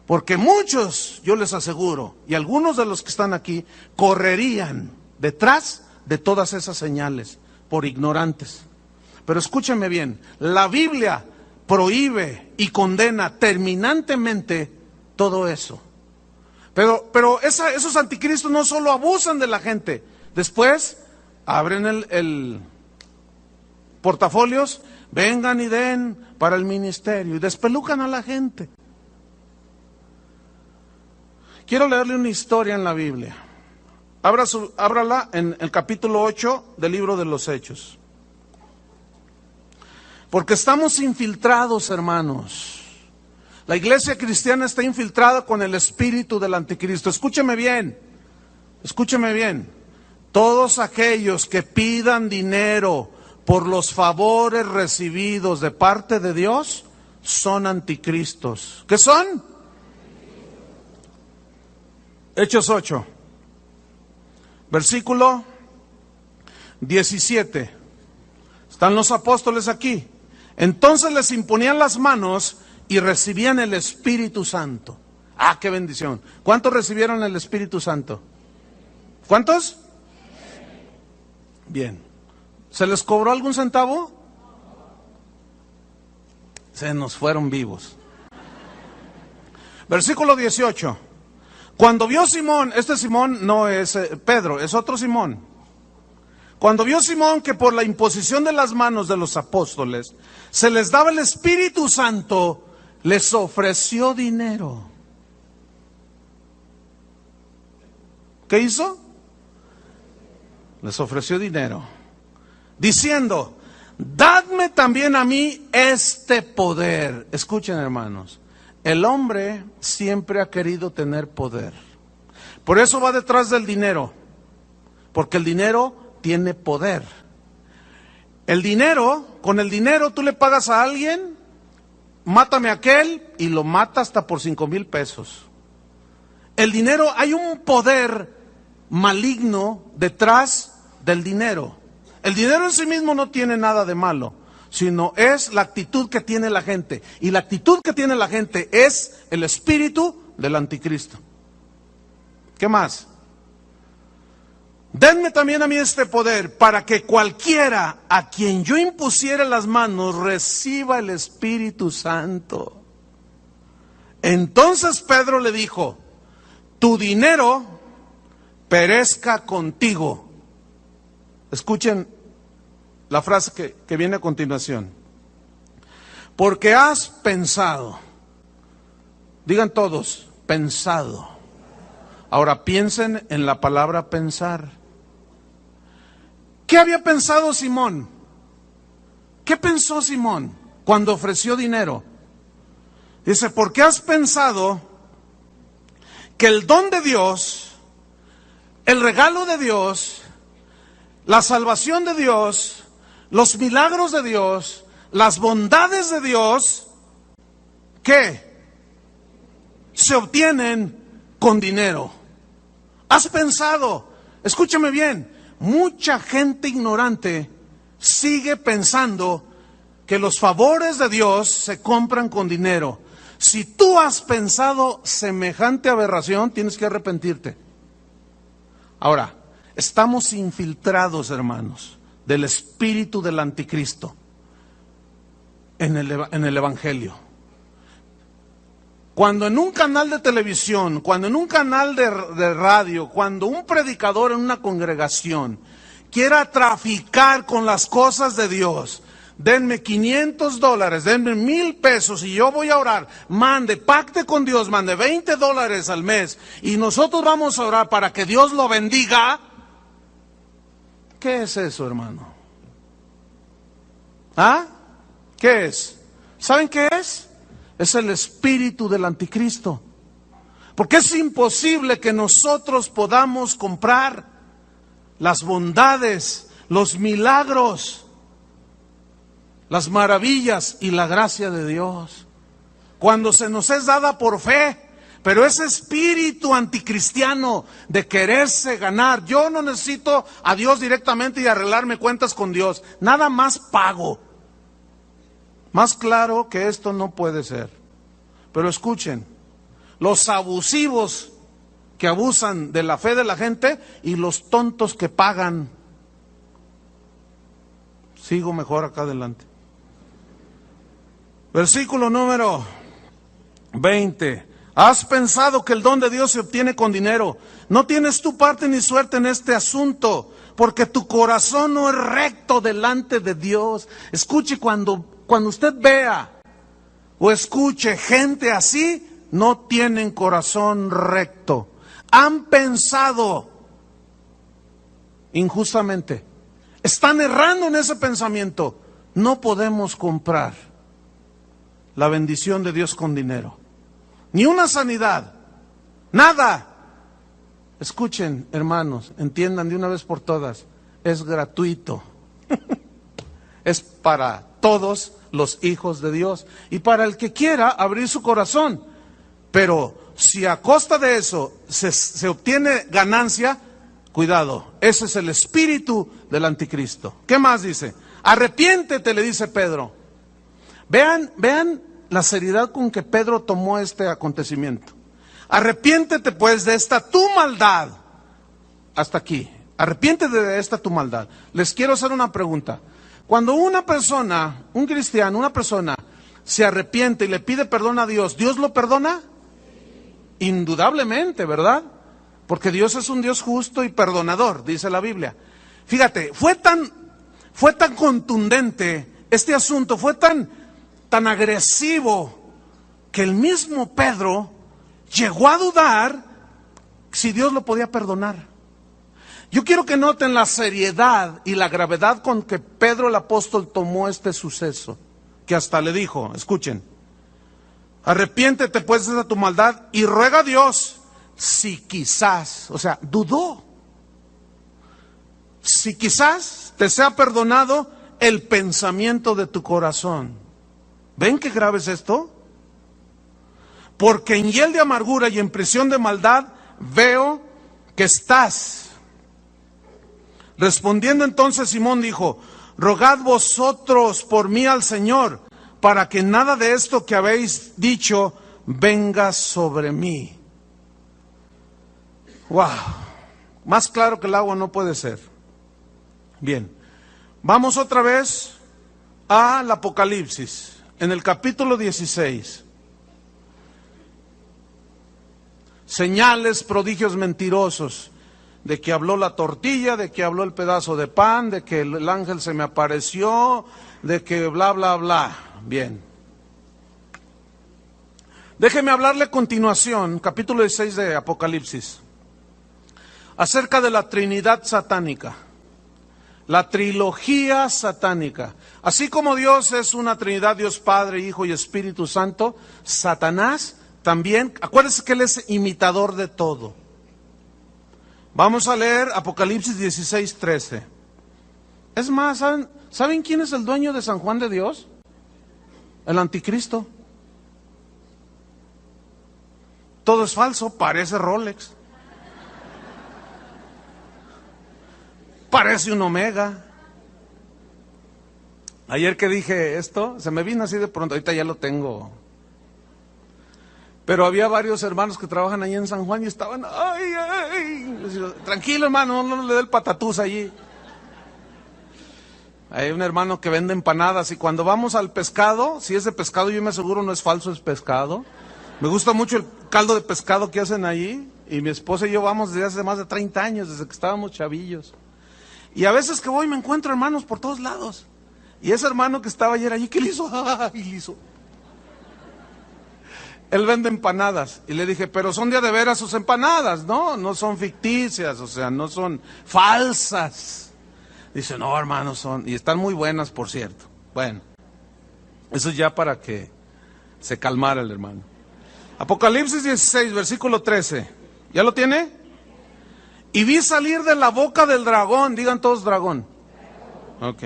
Porque muchos, yo les aseguro, y algunos de los que están aquí, correrían detrás de todas esas señales por ignorantes. Pero escúcheme bien, la Biblia prohíbe y condena terminantemente todo eso. Pero esos anticristos no solo abusan de la gente, después abren el portafolios, vengan y den para el ministerio y despelucan a la gente. Quiero leerle una historia en la Biblia. Ábrala en el capítulo 8 del libro de los Hechos. Porque estamos infiltrados, hermanos. La iglesia cristiana está infiltrada con el espíritu del anticristo. Escúcheme bien. Escúcheme bien, todos aquellos que pidan dinero por los favores recibidos de parte de Dios son anticristos. ¿Qué son? Hechos 8, versículo 17. Están los apóstoles aquí. Entonces les imponían las manos y recibían el Espíritu Santo. ¡Ah, qué bendición! ¿Cuántos recibieron el Espíritu Santo? ¿Cuántos? Bien. ¿Se les cobró algún centavo? Se nos fueron vivos. Versículo 18. Cuando vio Simón, este Simón no es Pedro, es otro Simón. Cuando vio Simón que por la imposición de las manos de los apóstoles se les daba el Espíritu Santo, les ofreció dinero. ¿Qué hizo? Les ofreció dinero, diciendo: dadme también a mí este poder. Escuchen, hermanos, el hombre siempre ha querido tener poder. Por eso va detrás del dinero, porque el dinero tiene poder. El dinero, con el dinero tú le pagas a alguien, mátame a aquel, y lo mata hasta por 5,000 pesos. El dinero, hay un poder maligno detrás del dinero. El dinero en sí mismo no tiene nada de malo, sino es la actitud que tiene la gente. Y la actitud que tiene la gente es el espíritu del anticristo. ¿Qué más? Denme también a mí este poder para que cualquiera a quien yo impusiera las manos reciba el Espíritu Santo. Entonces Pedro le dijo: tu dinero perezca contigo. Escuchen la frase que viene a continuación. Porque has pensado. Digan todos, pensado. Ahora piensen en la palabra pensar. ¿Qué había pensado Simón? ¿Qué pensó Simón cuando ofreció dinero? Dice: porque has pensado que el don de Dios, el regalo de Dios, la salvación de Dios, los milagros de Dios, las bondades de Dios, ¿qué? Se obtienen con dinero. Has pensado, escúchame bien, mucha gente ignorante sigue pensando que los favores de Dios se compran con dinero. Si tú has pensado semejante aberración, tienes que arrepentirte. Ahora, estamos infiltrados, hermanos, del espíritu del anticristo en el Evangelio. Cuando en un canal de televisión, cuando en un canal de radio, cuando un predicador en una congregación quiera traficar con las cosas de Dios, denme $500, denme 1,000 pesos y yo voy a orar, mande, pacte con Dios, mande $20 al mes y nosotros vamos a orar para que Dios lo bendiga. ¿Qué es eso, hermano? ¿Ah? ¿Qué es? ¿Saben qué es? Es el espíritu del anticristo. Porque es imposible que nosotros podamos comprar las bondades, los milagros, las maravillas y la gracia de Dios cuando se nos es dada por fe. Pero ese espíritu anticristiano de quererse ganar, yo no necesito a Dios directamente y arreglarme cuentas con Dios, nada más pago. Más claro que esto no puede ser. Pero escuchen, los abusivos que abusan de la fe de la gente y los tontos que pagan. Sigo mejor acá adelante. Versículo número 20. Has pensado que el don de Dios se obtiene con dinero. No tienes tu parte ni suerte en este asunto, porque tu corazón no es recto delante de Dios. Escuche, cuando usted vea o escuche gente así, no tienen corazón recto. Han pensado injustamente. Están errando en ese pensamiento. No podemos comprar la bendición de Dios con dinero. Ni una sanidad. Nada. escuchen, hermanos, entiendan de una vez por todas, es gratuito. Es para todos los hijos de Dios y para el que quiera abrir su corazón. Pero si a costa de eso se obtiene ganancia, cuidado, ese es el espíritu del anticristo. ¿Qué más dice? Arrepiéntete, le dice Pedro. Vean la seriedad con que Pedro tomó este acontecimiento. Arrepiéntete pues de esta tu maldad. Hasta aquí. Arrepiéntete de esta tu maldad. Les quiero hacer una pregunta. Cuando una persona, un cristiano, una persona se arrepiente y le pide perdón a Dios, ¿Dios lo perdona? Indudablemente, ¿verdad? Porque Dios es un Dios justo y perdonador, dice la Biblia. Fíjate, fue tan contundente este asunto, fue tan agresivo, que el mismo Pedro llegó a dudar si Dios lo podía perdonar. Yo quiero que noten la seriedad y la gravedad con que Pedro el apóstol tomó este suceso, que hasta le dijo, escuchen, arrepiéntete pues de tu maldad y ruega a Dios si quizás, o sea, dudó, si quizás te sea perdonado el pensamiento de tu corazón. ¿Ven qué grave es esto? Porque en hiel de amargura y en prisión de maldad veo que estás. Respondiendo entonces Simón dijo, rogad vosotros por mí al Señor, para que nada de esto que habéis dicho venga sobre mí. Wow, más claro que el agua no puede ser. Bien, vamos otra vez al Apocalipsis, en el capítulo 16. Señales, prodigios mentirosos, de que habló la tortilla, de que habló el pedazo de pan, de que el ángel se me apareció, de que bla, bla, bla. Bien. Déjeme hablarle a continuación, capítulo 16 de Apocalipsis, acerca de la Trinidad satánica, la trilogía satánica. Así como Dios es una Trinidad, Dios Padre, Hijo y Espíritu Santo, Satanás también, acuérdense que él es imitador de todo. Vamos a leer Apocalipsis 16:13. Es más, ¿saben quién es el dueño de San Juan de Dios? El anticristo. Todo es falso, parece Rolex. Parece un Omega. Ayer que dije esto, se me vino así de pronto, ahorita ya lo tengo. Pero había varios hermanos que trabajan ahí en San Juan y estaban, tranquilo hermano, no le dé el patatús allí. Hay un hermano que vende empanadas y cuando vamos al pescado, si es de pescado yo me aseguro no es falso, es pescado. Me gusta mucho el caldo de pescado que hacen allí y mi esposa y yo vamos desde hace más de 30 años, desde que estábamos chavillos. Y a veces que voy me encuentro hermanos por todos lados. Y ese hermano que estaba ayer allí, ¿qué le hizo? ¡Ay, le hizo! Él vende empanadas. Y le dije, pero son de veras sus empanadas, ¿no? No son ficticias, o sea, no son falsas. Dice, no, hermano, son. Y están muy buenas, por cierto. Bueno, eso ya para que se calmara el hermano. Apocalipsis 16, versículo 13. ¿Ya lo tiene? Y vi salir de la boca del dragón, digan todos dragón. Ok.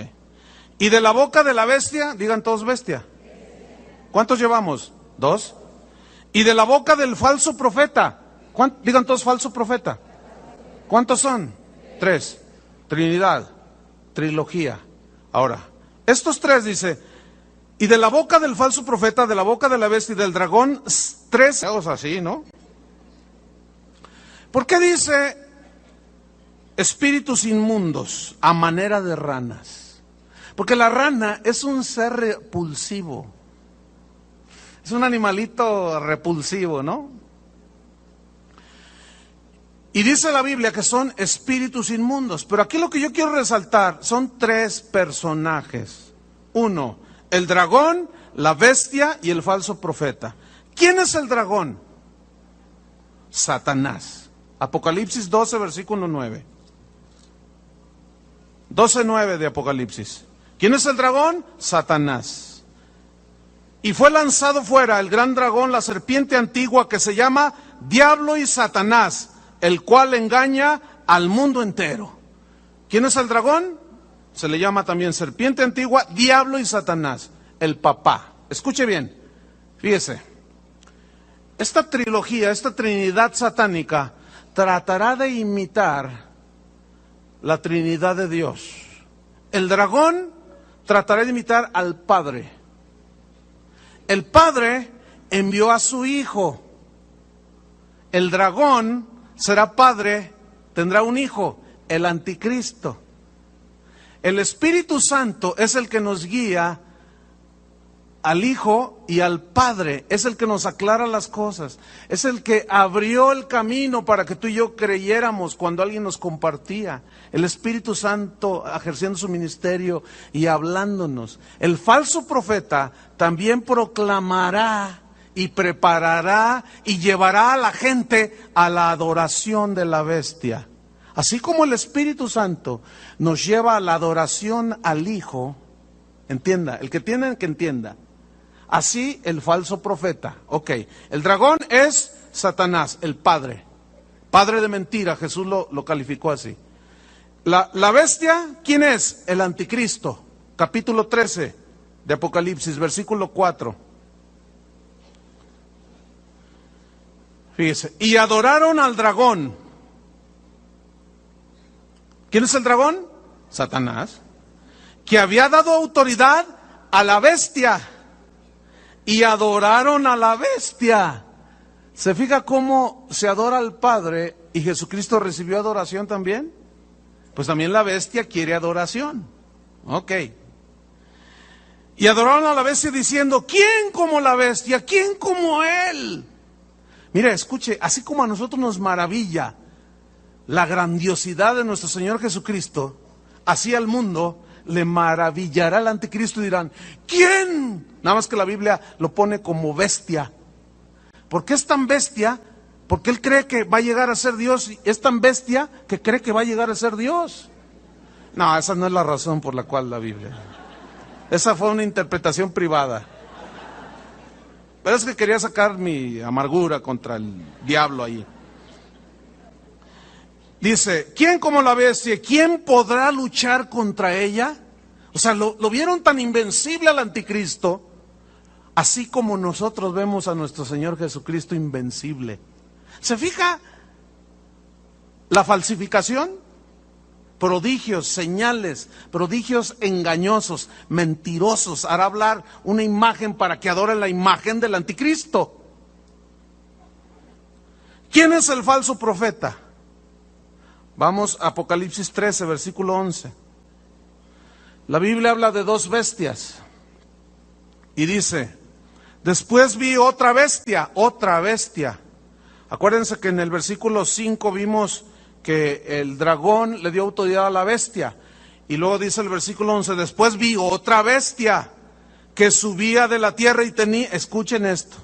Y de la boca de la bestia, digan todos bestia. ¿Cuántos llevamos? 2. Y de la boca del falso profeta, digan todos falso profeta. ¿Cuántos son? 3. Trinidad, trilogía. Ahora, estos 3 dice, y de la boca del falso profeta, de la boca de la bestia y del dragón, 3 así, ¿no? ¿Por qué dice espíritus inmundos a manera de ranas? Porque la rana es un ser repulsivo. Es un animalito repulsivo, ¿no? Y dice la Biblia que son espíritus inmundos. Pero aquí lo que yo quiero resaltar son 3 personajes. 1, el dragón, la bestia y el falso profeta. ¿Quién es el dragón? Satanás. Apocalipsis 12, versículo 9. 12:9 de Apocalipsis. ¿Quién es el dragón? Satanás. Y fue lanzado fuera el gran dragón, la serpiente antigua que se llama Diablo y Satanás, el cual engaña al mundo entero. ¿Quién es el dragón? Se le llama también serpiente antigua, diablo y Satanás, el papá. Escuche bien, fíjese, esta trilogía, esta trinidad satánica, tratará de imitar la Trinidad de Dios. El dragón tratará de imitar al Padre. El Padre envió a su Hijo. El dragón será padre, tendrá un hijo, el anticristo. El Espíritu Santo es el que nos guía al Hijo y al Padre, es el que nos aclara las cosas, es el que abrió el camino para que tú y yo creyéramos cuando alguien nos compartía. El Espíritu Santo ejerciendo su ministerio y hablándonos. El falso profeta también proclamará y preparará y llevará a la gente a la adoración de la bestia. Así como el Espíritu Santo nos lleva a la adoración al Hijo, entienda, el que tiene que entienda. Así el falso profeta. Ok, el dragón es Satanás, el padre de mentira, Jesús lo calificó así. La bestia, ¿quién es? El anticristo, capítulo 13 de Apocalipsis, versículo 4. Fíjese, y adoraron al dragón. ¿Quién es el dragón? Satanás, que había dado autoridad a la bestia. Y adoraron a la bestia. ¿Se fija cómo se adora al Padre y Jesucristo recibió adoración también? Pues también la bestia quiere adoración. Ok. Y adoraron a la bestia diciendo, ¿quién como la bestia? ¿Quién como él? Mire, escuche, así como a nosotros nos maravilla la grandiosidad de nuestro Señor Jesucristo, así al mundo le maravillará el anticristo y dirán, ¿quién? Nada más que la Biblia lo pone como bestia. ¿Por qué es tan bestia? Porque él cree que va a llegar a ser Dios y es tan bestia que cree que va a llegar a ser Dios. No, esa no es la razón por la cual la Biblia. Esa fue una interpretación privada. Pero es que quería sacar mi amargura contra el diablo ahí. Dice, ¿quién como la bestia? ¿Quién podrá luchar contra ella? O sea, lo vieron tan invencible al anticristo, así como nosotros vemos a nuestro Señor Jesucristo invencible. ¿Se fija la falsificación? Prodigios, señales, prodigios engañosos, mentirosos, hará hablar una imagen para que adoren la imagen del anticristo. ¿Quién es el falso profeta? Vamos a Apocalipsis 13, versículo 11. La Biblia habla de dos bestias. Y dice, después vi otra bestia. Acuérdense que en el versículo 5 vimos que el dragón le dio autoridad a la bestia. Y luego dice el versículo 11, después vi otra bestia que subía de la tierra y tenía, escuchen esto,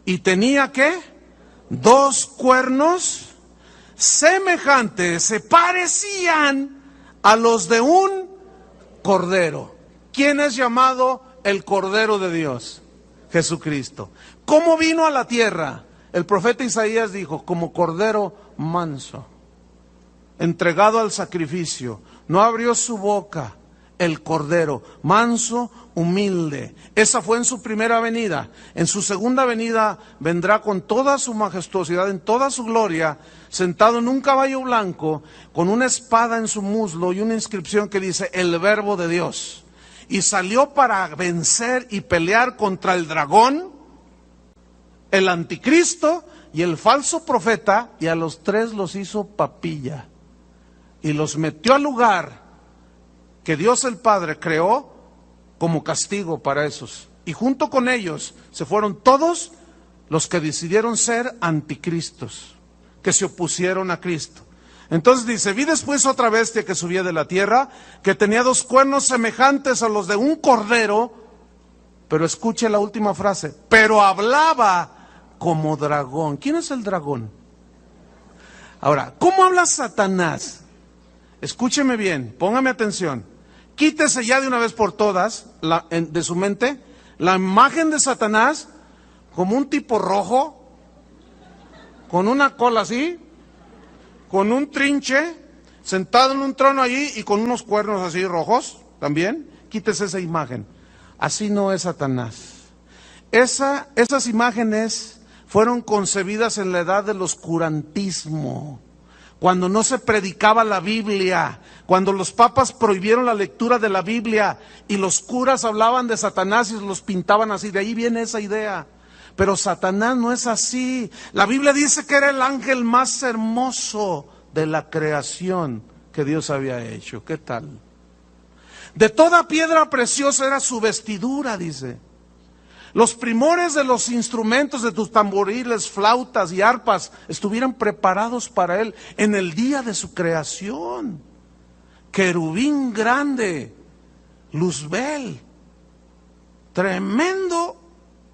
y tenía ¿qué? 2 cuernos semejantes, se parecían a los de un cordero. ¿Quién es llamado el Cordero de Dios? Jesucristo. ¿Cómo vino a la tierra? El profeta Isaías dijo, como cordero manso, entregado al sacrificio, no abrió su boca. El cordero, manso, humilde. Esa fue en su primera venida. En su segunda venida vendrá con toda su majestuosidad, en toda su gloria, sentado en un caballo blanco, con una espada en su muslo y una inscripción que dice, el Verbo de Dios. Y salió para vencer y pelear contra el dragón, el anticristo y el falso profeta, y a los 3 los hizo papilla. Y los metió al lugar que Dios el Padre creó como castigo para esos. Y junto con ellos se fueron todos los que decidieron ser anticristos, que se opusieron a Cristo. Entonces dice, vi después otra bestia que subía de la tierra, que tenía 2 cuernos semejantes a los de un cordero, pero escuche la última frase, pero hablaba como dragón. ¿Quién es el dragón? Ahora, ¿cómo habla Satanás? Escúcheme bien, póngame atención. Quítese ya de una vez por todas de su mente la imagen de Satanás como un tipo rojo, con una cola así, con un trinche, sentado en un trono allí y con unos cuernos así rojos también. Quítese esa imagen. Así no es Satanás. Esas imágenes fueron concebidas en la edad del oscurantismo, cuando no se predicaba la Biblia, cuando los papas prohibieron la lectura de la Biblia y los curas hablaban de Satanás y los pintaban así. De ahí viene esa idea. Pero Satanás no es así. La Biblia dice que era el ángel más hermoso de la creación que Dios había hecho. ¿Qué tal? De toda piedra preciosa era su vestidura, dice. Los primores de los instrumentos de tus tamboriles, flautas y arpas estuvieran preparados para él en el día de su creación. Querubín grande, Luzbel,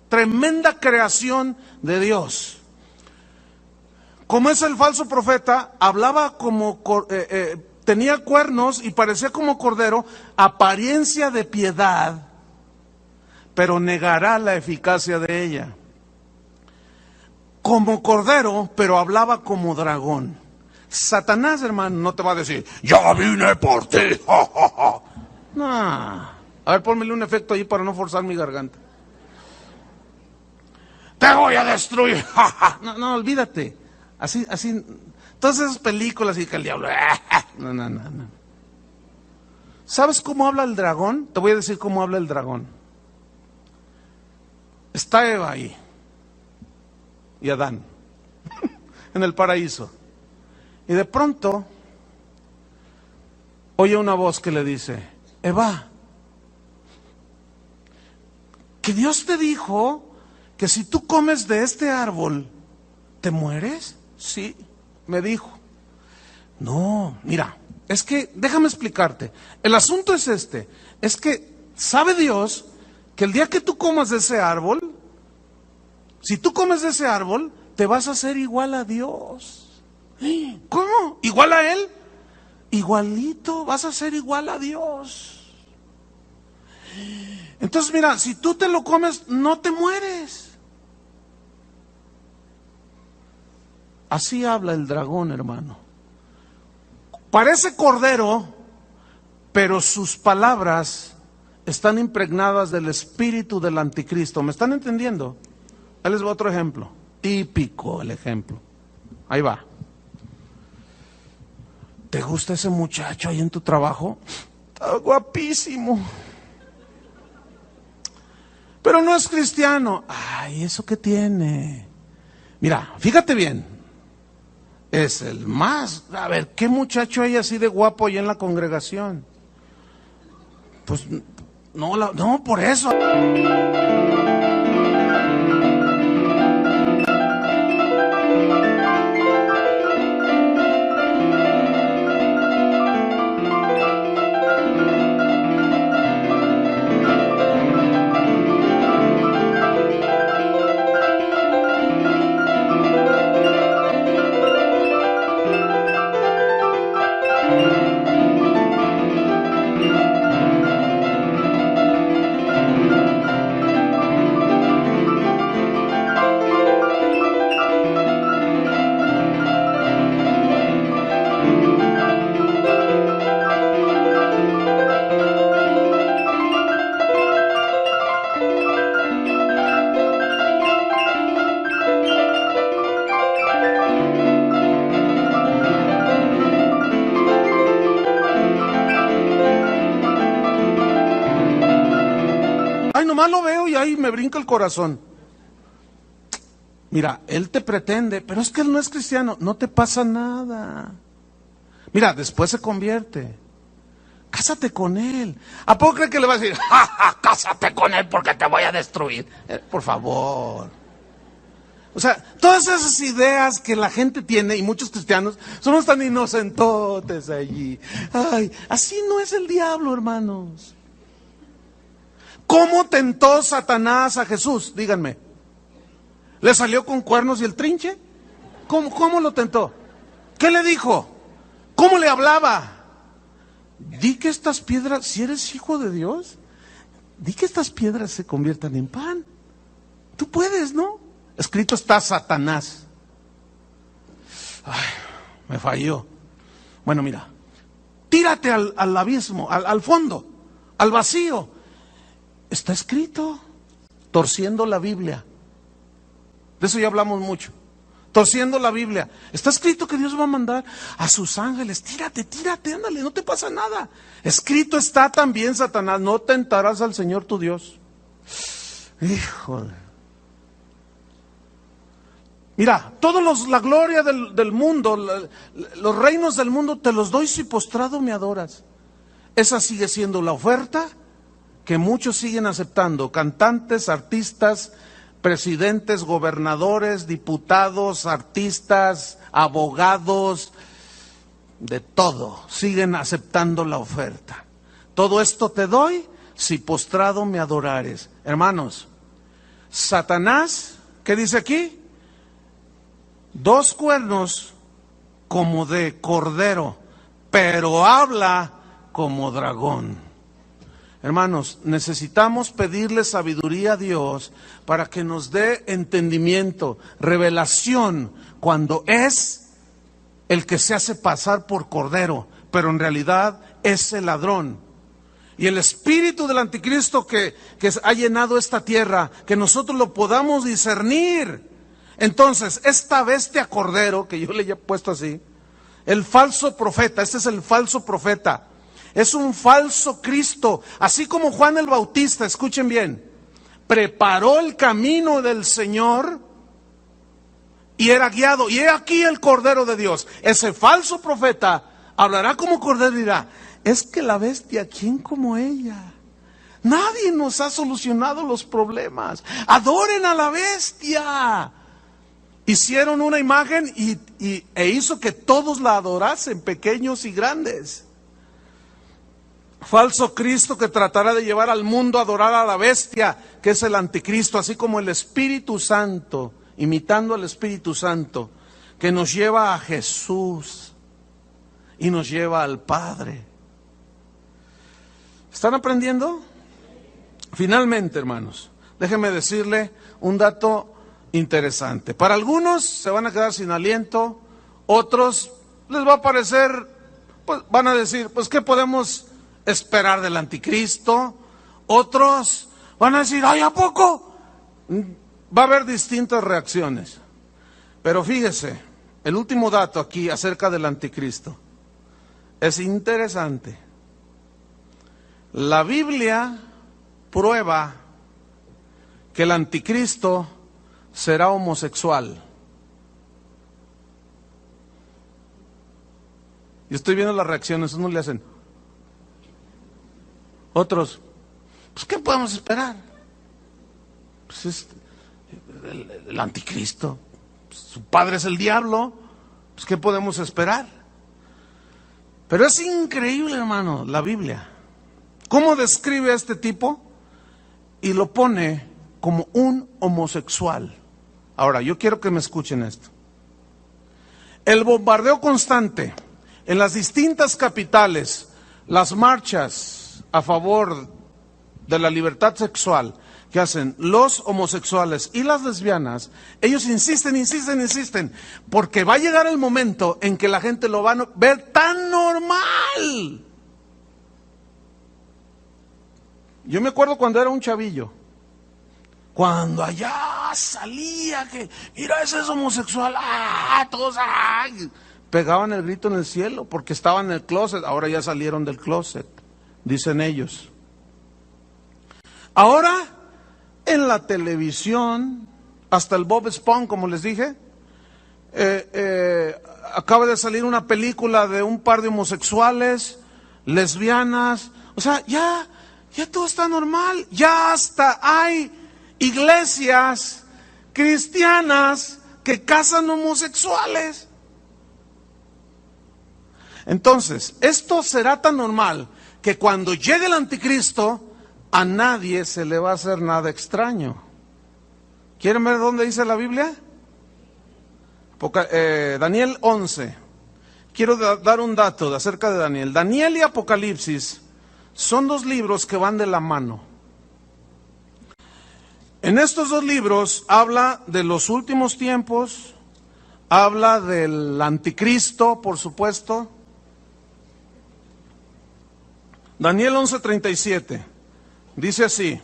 tremenda creación de Dios. Como es el falso profeta, hablaba como tenía cuernos y parecía como cordero, apariencia de piedad, pero negará la eficacia de ella. Como cordero, pero hablaba como dragón. Satanás, hermano, no te va a decir, ya vine por ti. No. A ver, pónmele un efecto ahí para no forzar mi garganta. Te voy a destruir. No, olvídate. Así, todas esas películas y que el diablo. No. ¿Sabes cómo habla el dragón? Te voy a decir cómo habla el dragón. Está Eva ahí y Adán en el paraíso. Y de pronto oye una voz que le dice, Eva, que Dios te dijo que si tú comes de este árbol, ¿te mueres? Sí, me dijo. No, mira, es que, déjame explicarte. El asunto es es que sabe Dios que el día que tú comas de ese árbol, si tú comes de ese árbol, te vas a hacer igual a Dios. ¿Cómo? ¿Igual a Él? Igualito, vas a ser igual a Dios. Entonces mira, si tú te lo comes, no te mueres. Así habla el dragón, hermano. Parece cordero, pero sus palabras están impregnadas del espíritu del anticristo. ¿Me están entendiendo? Ahí les va otro ejemplo. Típico el ejemplo. Ahí va. ¿Te gusta ese muchacho ahí en tu trabajo? Está guapísimo. Pero no es cristiano. Ay, ¿eso qué tiene? Mira, fíjate bien. Es el más... A ver, ¿qué muchacho hay así de guapo ahí en la congregación? Pues no, por eso. Nomás lo veo y ahí me brinca el corazón. Mira, él te pretende, pero es que él no es cristiano, no te pasa nada. Mira, después se convierte. Cásate con él. ¿A poco cree que le va a decir, cásate con él porque te voy a destruir? Por favor. O sea, todas esas ideas que la gente tiene, y muchos cristianos, somos tan inocentotes allí. Ay, así no es el diablo, hermanos. ¿Cómo tentó Satanás a Jesús? Díganme. ¿Le salió con cuernos y el trinche? ¿Cómo lo tentó? ¿Qué le dijo? ¿Cómo le hablaba? Di que estas piedras, si eres hijo de Dios, di que estas piedras se conviertan en pan. Tú puedes, ¿no? Escrito está Satanás. Ay, me falló. Bueno, mira, tírate al abismo, al fondo, al vacío. Está escrito, torciendo la Biblia. De eso ya hablamos mucho. Torciendo la Biblia. Está escrito que Dios va a mandar a sus ángeles. Tírate, ándale, no te pasa nada. Escrito está también, Satanás, no tentarás al Señor tu Dios. Híjole. Mira, la gloria del mundo, los reinos del mundo te los doy si postrado me adoras. Esa sigue siendo la oferta que muchos siguen aceptando. Cantantes, artistas, presidentes, gobernadores, diputados, artistas, abogados, de todo, siguen aceptando la oferta. Todo esto te doy si postrado me adorares. Hermanos, Satanás, ¿qué dice aquí? 2 cuernos como de cordero, pero habla como dragón. Hermanos, necesitamos pedirle sabiduría a Dios para que nos dé entendimiento, revelación, cuando es el que se hace pasar por cordero, pero en realidad es el ladrón. Y el espíritu del anticristo que ha llenado esta tierra, que nosotros lo podamos discernir. Entonces, esta bestia cordero, que yo le he puesto así, el falso profeta, este es el falso profeta, es un falso Cristo, así como Juan el Bautista, escuchen bien, preparó el camino del Señor y era guiado, y he aquí el Cordero de Dios. Ese falso profeta hablará como cordero y dirá, es que la bestia, ¿quién como ella? Nadie nos ha solucionado los problemas, adoren a la bestia. Hicieron una imagen e hizo que todos la adorasen, pequeños y grandes. Falso Cristo que tratará de llevar al mundo a adorar a la bestia, que es el anticristo, así como el Espíritu Santo, imitando al Espíritu Santo, que nos lleva a Jesús y nos lleva al Padre. ¿Están aprendiendo? Finalmente, hermanos, déjenme decirle un dato interesante. Para algunos se van a quedar sin aliento, otros les va a parecer, pues van a decir, pues ¿qué podemos esperar del anticristo? Otros van a decir, ay, ¿a poco? Va a haber distintas reacciones. Pero fíjese, el último dato aquí acerca del anticristo es interesante. La Biblia prueba que el anticristo será homosexual. Y estoy viendo las reacciones, unos le hacen. Otros, pues ¿qué podemos esperar? Pues es el anticristo, su padre es el diablo, pues ¿qué podemos esperar? Pero es increíble, hermano, la Biblia. ¿Cómo describe a este tipo? Y lo pone como un homosexual. Ahora, yo quiero que me escuchen esto. El bombardeo constante en las distintas capitales, las marchas a favor de la libertad sexual que hacen los homosexuales y las lesbianas, ellos insisten, porque va a llegar el momento en que la gente lo va a ver tan normal. Yo me acuerdo cuando era un chavillo, cuando allá salía que, mira, ese es homosexual, todos, pegaban el grito en el cielo porque estaban en el closet, ahora ya salieron del closet, dicen ellos. Ahora, en la televisión, hasta el Bob Esponja, como les dije, acaba de salir una película de un par de homosexuales, lesbianas, o sea, ya todo está normal, ya hasta hay iglesias cristianas que casan homosexuales. Entonces, esto será tan normal que cuando llegue el anticristo, a nadie se le va a hacer nada extraño. ¿Quieren ver dónde dice la Biblia? Daniel 11. Quiero dar un dato acerca de Daniel. Daniel y Apocalipsis son 2 libros que van de la mano. En estos 2 libros habla de los últimos tiempos, habla del anticristo, por supuesto. Daniel 11:37 dice así.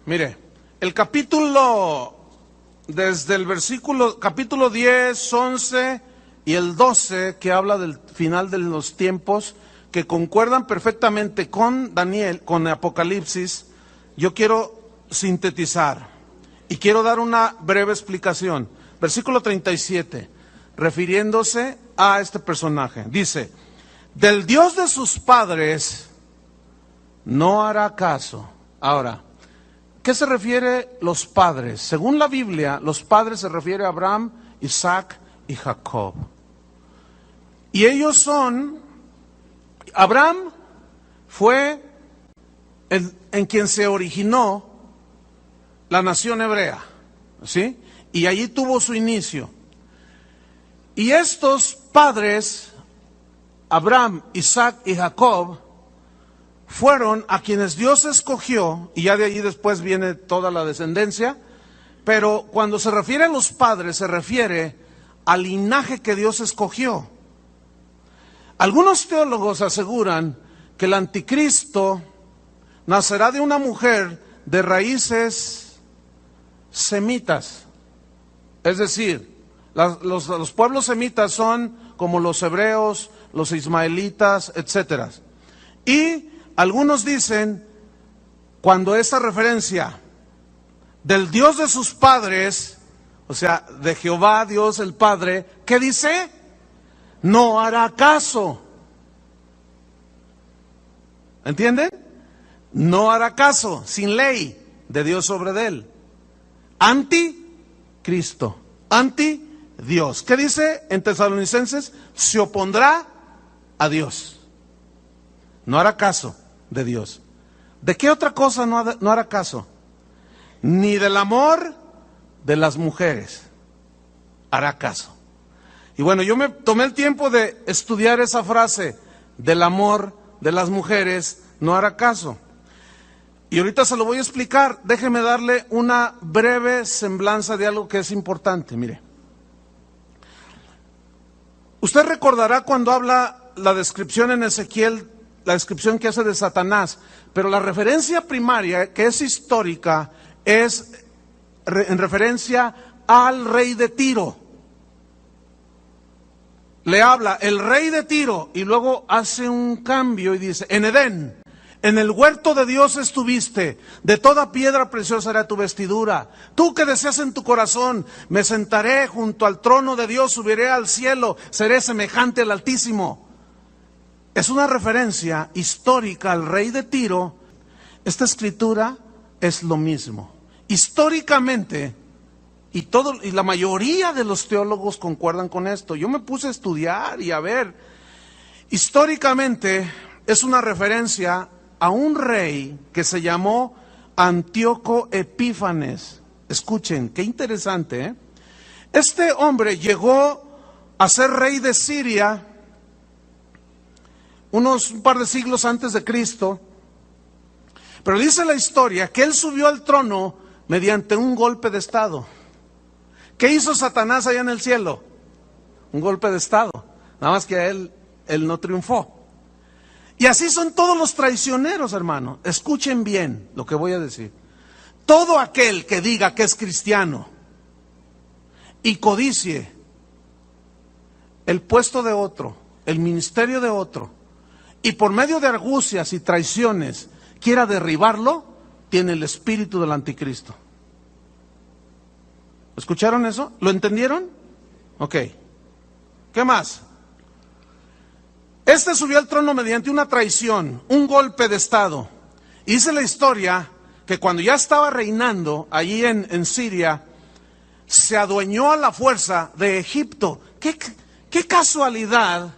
Mire, el capítulo, desde el capítulo 10, 11 y el 12, que habla del final de los tiempos, que concuerdan perfectamente con Daniel, con Apocalipsis, yo quiero sintetizar y quiero dar una breve explicación. Versículo 37, refiriéndose a este personaje, dice: del Dios de sus padres no hará caso. Ahora, ¿qué se refiere los padres? Según la Biblia, los padres se refiere a Abraham, Isaac y Jacob. Y ellos son, Abraham fue en quien se originó la nación hebrea, ¿sí? Y allí tuvo su inicio. Y estos padres, Abraham, Isaac y Jacob, fueron a quienes Dios escogió, y ya de allí después viene toda la descendencia, pero cuando se refiere a los padres, se refiere al linaje que Dios escogió. Algunos teólogos aseguran que el anticristo nacerá de una mujer de raíces semitas, es decir, los pueblos semitas son como los hebreos, los ismaelitas, etcétera. Y algunos dicen, cuando esta referencia del Dios de sus padres, o sea, de Jehová Dios el Padre, ¿qué dice? No hará caso. ¿Entienden? No hará caso, sin ley de Dios sobre él. Anticristo, anti-Dios. ¿Qué dice en Tesalonicenses? Se opondrá a Dios. No hará caso de Dios. ¿De qué otra cosa no hará caso? Ni del amor de las mujeres hará caso. Y bueno, yo me tomé el tiempo de estudiar esa frase, del amor de las mujeres no hará caso. Y ahorita se lo voy a explicar. Déjeme darle una breve semblanza de algo que es importante. Mire, usted recordará cuando habla la descripción en Ezequiel, la descripción que hace de Satanás, pero la referencia primaria, que es histórica, es en referencia al rey de Tiro. Le habla el rey de Tiro y luego hace un cambio y dice: en Edén, en el huerto de Dios estuviste, de toda piedra preciosa era tu vestidura. Tú que deseas en tu corazón, me sentaré junto al trono de Dios, subiré al cielo, seré semejante al Altísimo. Es una referencia histórica al rey de Tiro. Esta escritura es lo mismo. Históricamente, y la mayoría de los teólogos concuerdan con esto. Yo me puse a estudiar y a ver. Históricamente es una referencia a un rey que se llamó Antíoco Epífanes. Escuchen, qué interesante, ¿eh? Este hombre llegó a ser rey de Siria un par de siglos antes de Cristo, pero dice la historia que él subió al trono mediante un golpe de estado. ¿Qué hizo Satanás allá en el cielo? Un golpe de estado, nada más que él no triunfó. Y así son todos los traicioneros, hermano. Escuchen bien lo que voy a decir. Todo aquel que diga que es cristiano y codicie el puesto de otro, el ministerio de otro, y por medio de argucias y traiciones quiera derribarlo, tiene el espíritu del anticristo. ¿Escucharon eso? ¿Lo entendieron? Ok. ¿Qué más? Este subió al trono mediante una traición, un golpe de estado. Y dice la historia que cuando ya estaba reinando allí en Siria, se adueñó a la fuerza de Egipto. ¿Qué casualidad?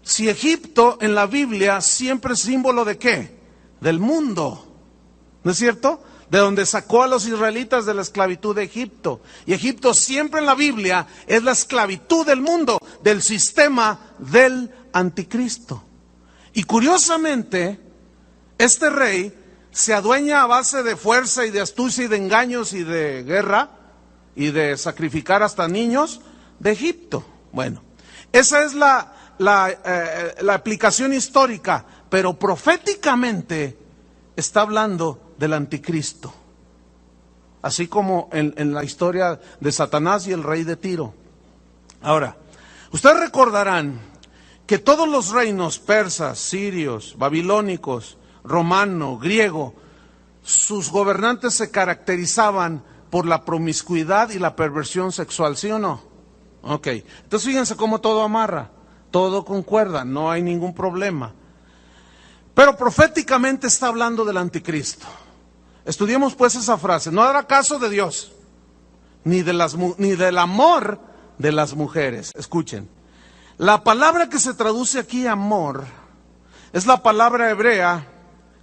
Si Egipto en la Biblia siempre es símbolo de ¿qué? Del mundo, ¿no es cierto? De donde sacó a los israelitas de la esclavitud de Egipto. Y Egipto siempre en la Biblia es la esclavitud del mundo, del sistema del anticristo. Y curiosamente, este rey se adueña a base de fuerza y de astucia y de engaños y de guerra y de sacrificar hasta niños de Egipto. Bueno, esa es la aplicación histórica, pero proféticamente está hablando del anticristo. Así como en la historia de Satanás y el rey de Tiro. Ahora, ustedes recordarán que todos los reinos persas, sirios, babilónicos, romano, griego, sus gobernantes se caracterizaban por la promiscuidad y la perversión sexual, ¿sí o no? Ok, entonces fíjense cómo todo amarra, todo concuerda, no hay ningún problema. Pero proféticamente está hablando del anticristo. Estudiemos pues esa frase: no hará caso de Dios, ni del amor de las mujeres. Escuchen, la palabra que se traduce aquí amor es la palabra hebrea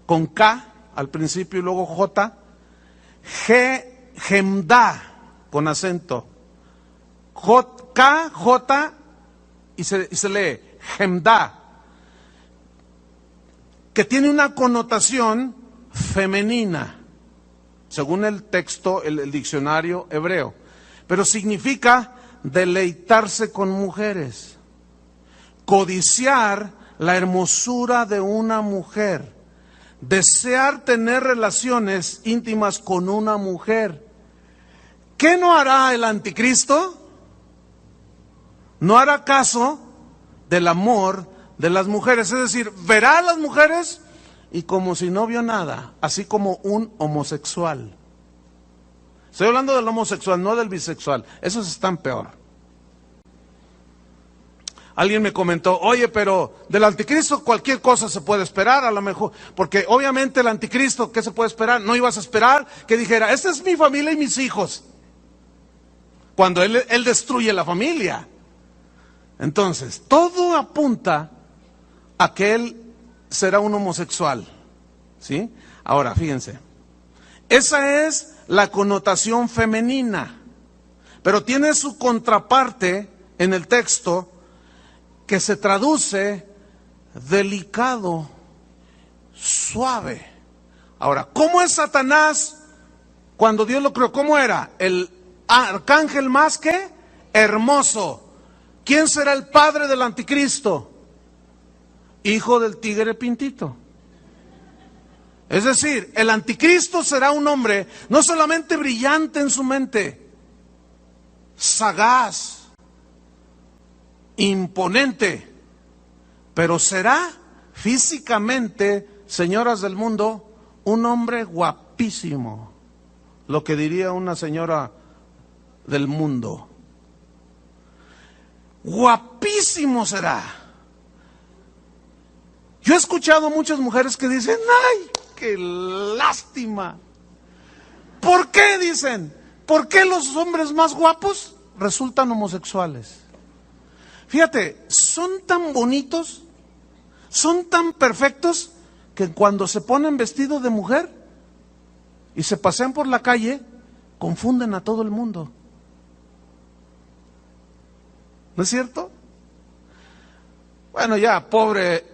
con K al principio y luego J, gemda con acento, K, J y se lee gemda, que tiene una connotación femenina, según el texto, el diccionario hebreo, pero significa deleitarse con mujeres, codiciar la hermosura de una mujer, desear tener relaciones íntimas con una mujer. ¿Qué no hará el anticristo? No hará caso del amor de las mujeres, es decir, verá a las mujeres y como si no vio nada, así como un homosexual. Estoy hablando del homosexual, no del bisexual, esos están peor. Alguien me comentó, oye, pero del anticristo cualquier cosa se puede esperar, a lo mejor, porque obviamente el anticristo, ¿qué se puede esperar? No ibas a esperar que dijera, esta es mi familia y mis hijos, cuando él destruye la familia. Entonces, todo apunta a que él será un homosexual, ¿sí? Ahora, fíjense, esa es la connotación femenina, pero tiene su contraparte en el texto que se traduce delicado, suave. Ahora, ¿cómo es Satanás cuando Dios lo creó? ¿Cómo era? El arcángel más que hermoso. ¿Quién será el padre del anticristo? Hijo del tigre pintito. Es decir, el anticristo será un hombre no solamente brillante en su mente, sagaz, imponente, pero será físicamente, señoras del mundo, un hombre guapísimo, lo que diría una señora del mundo. Guapísimo será. Yo he escuchado muchas mujeres que dicen, ¡ay, qué lástima! ¿Por qué? Dicen, ¿por qué los hombres más guapos resultan homosexuales? Fíjate, son tan bonitos, son tan perfectos, que cuando se ponen vestidos de mujer y se pasean por la calle, confunden a todo el mundo. ¿No es cierto? Bueno, ya, pobre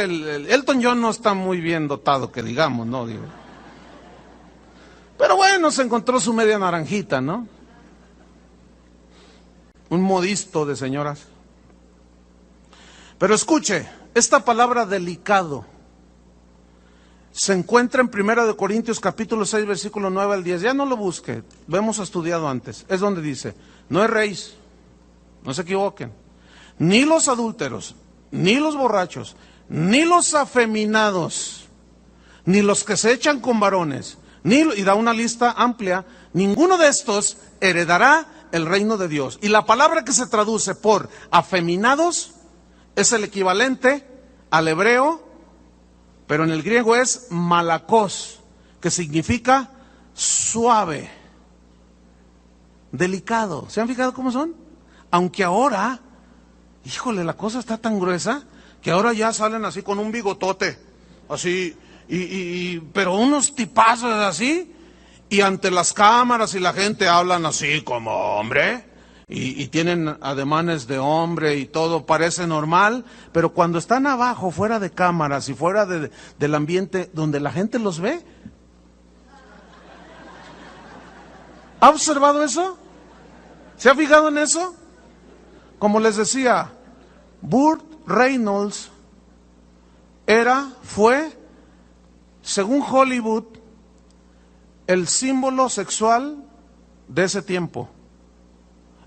el Elton John no está muy bien dotado, que digamos, ¿no? Digo. Pero bueno, se encontró su media naranjita, ¿no? Un modisto de señoras. Pero escuche, esta palabra delicado se encuentra en 1 Corintios capítulo 6, versículo 9 al 10. Ya no lo busque, lo hemos estudiado antes. Es donde dice, no erréis, no se equivoquen, ni los adúlteros, ni los borrachos, ni los afeminados, ni los que se echan con varones, y da una lista amplia, ninguno de estos heredará el reino de Dios. Y la palabra que se traduce por afeminados es el equivalente al hebreo, pero en el griego es malakos, que significa suave, delicado. ¿Se han fijado cómo son? Aunque ahora, híjole, la cosa está tan gruesa que ahora ya salen así con un bigotote, así, pero unos tipazos así, y ante las cámaras y la gente hablan así como hombre, y tienen ademanes de hombre y todo parece normal, pero cuando están abajo, fuera de cámaras y fuera del ambiente donde la gente los ve, ¿ha observado eso? ¿Se ha fijado en eso? Como les decía, Burt Reynolds fue, según Hollywood, el símbolo sexual de ese tiempo.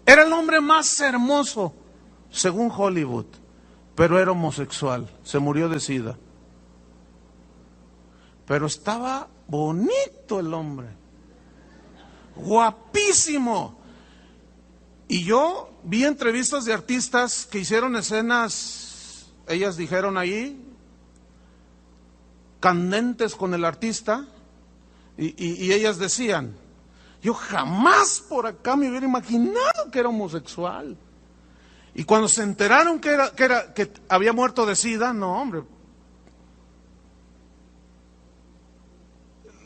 Era el hombre más hermoso, según Hollywood, pero era homosexual, se murió de SIDA. Pero estaba bonito el hombre, guapísimo. Y yo vi entrevistas de artistas que hicieron escenas, ellas dijeron ahí, candentes con el artista, y ellas decían, yo jamás por acá me hubiera imaginado que era homosexual. Y cuando se enteraron que había muerto de SIDA, no, hombre,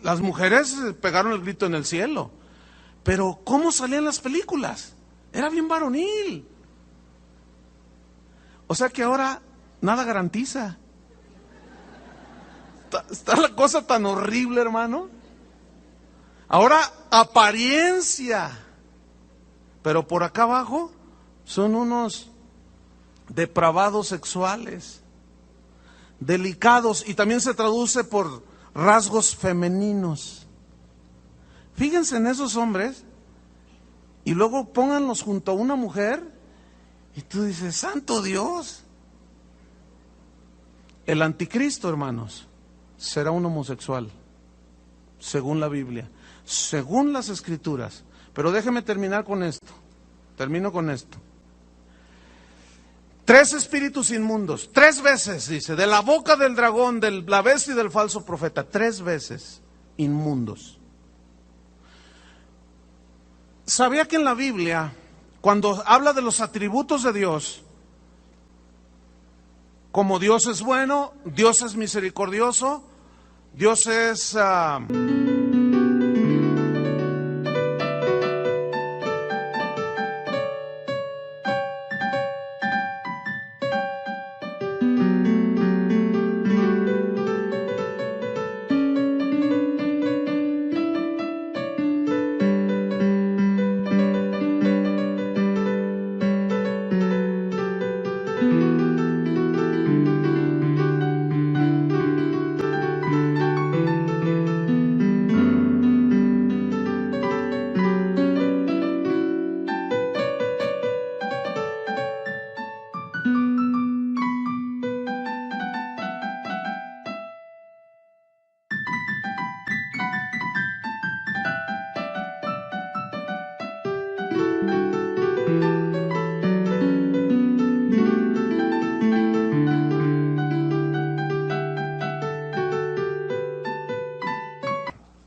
las mujeres pegaron el grito en el cielo. Pero ¿cómo salían las películas? Era bien varonil. O sea que ahora nada garantiza. Está la cosa tan horrible, hermano. Ahora apariencia, pero por acá abajo son unos depravados sexuales, delicados, y también se traduce por rasgos femeninos. Fíjense en esos hombres y luego pónganlos junto a una mujer y tú dices, santo Dios. El anticristo, hermanos, será un homosexual, según la Biblia, según las Escrituras. Pero déjeme terminar con esto. Termino con esto. 3 espíritus inmundos, 3 veces, dice, de la boca del dragón, de la bestia y del falso profeta, 3 veces inmundos. ¿Sabía que en la Biblia, cuando habla de los atributos de Dios, como Dios es bueno, Dios es misericordioso, Dios es...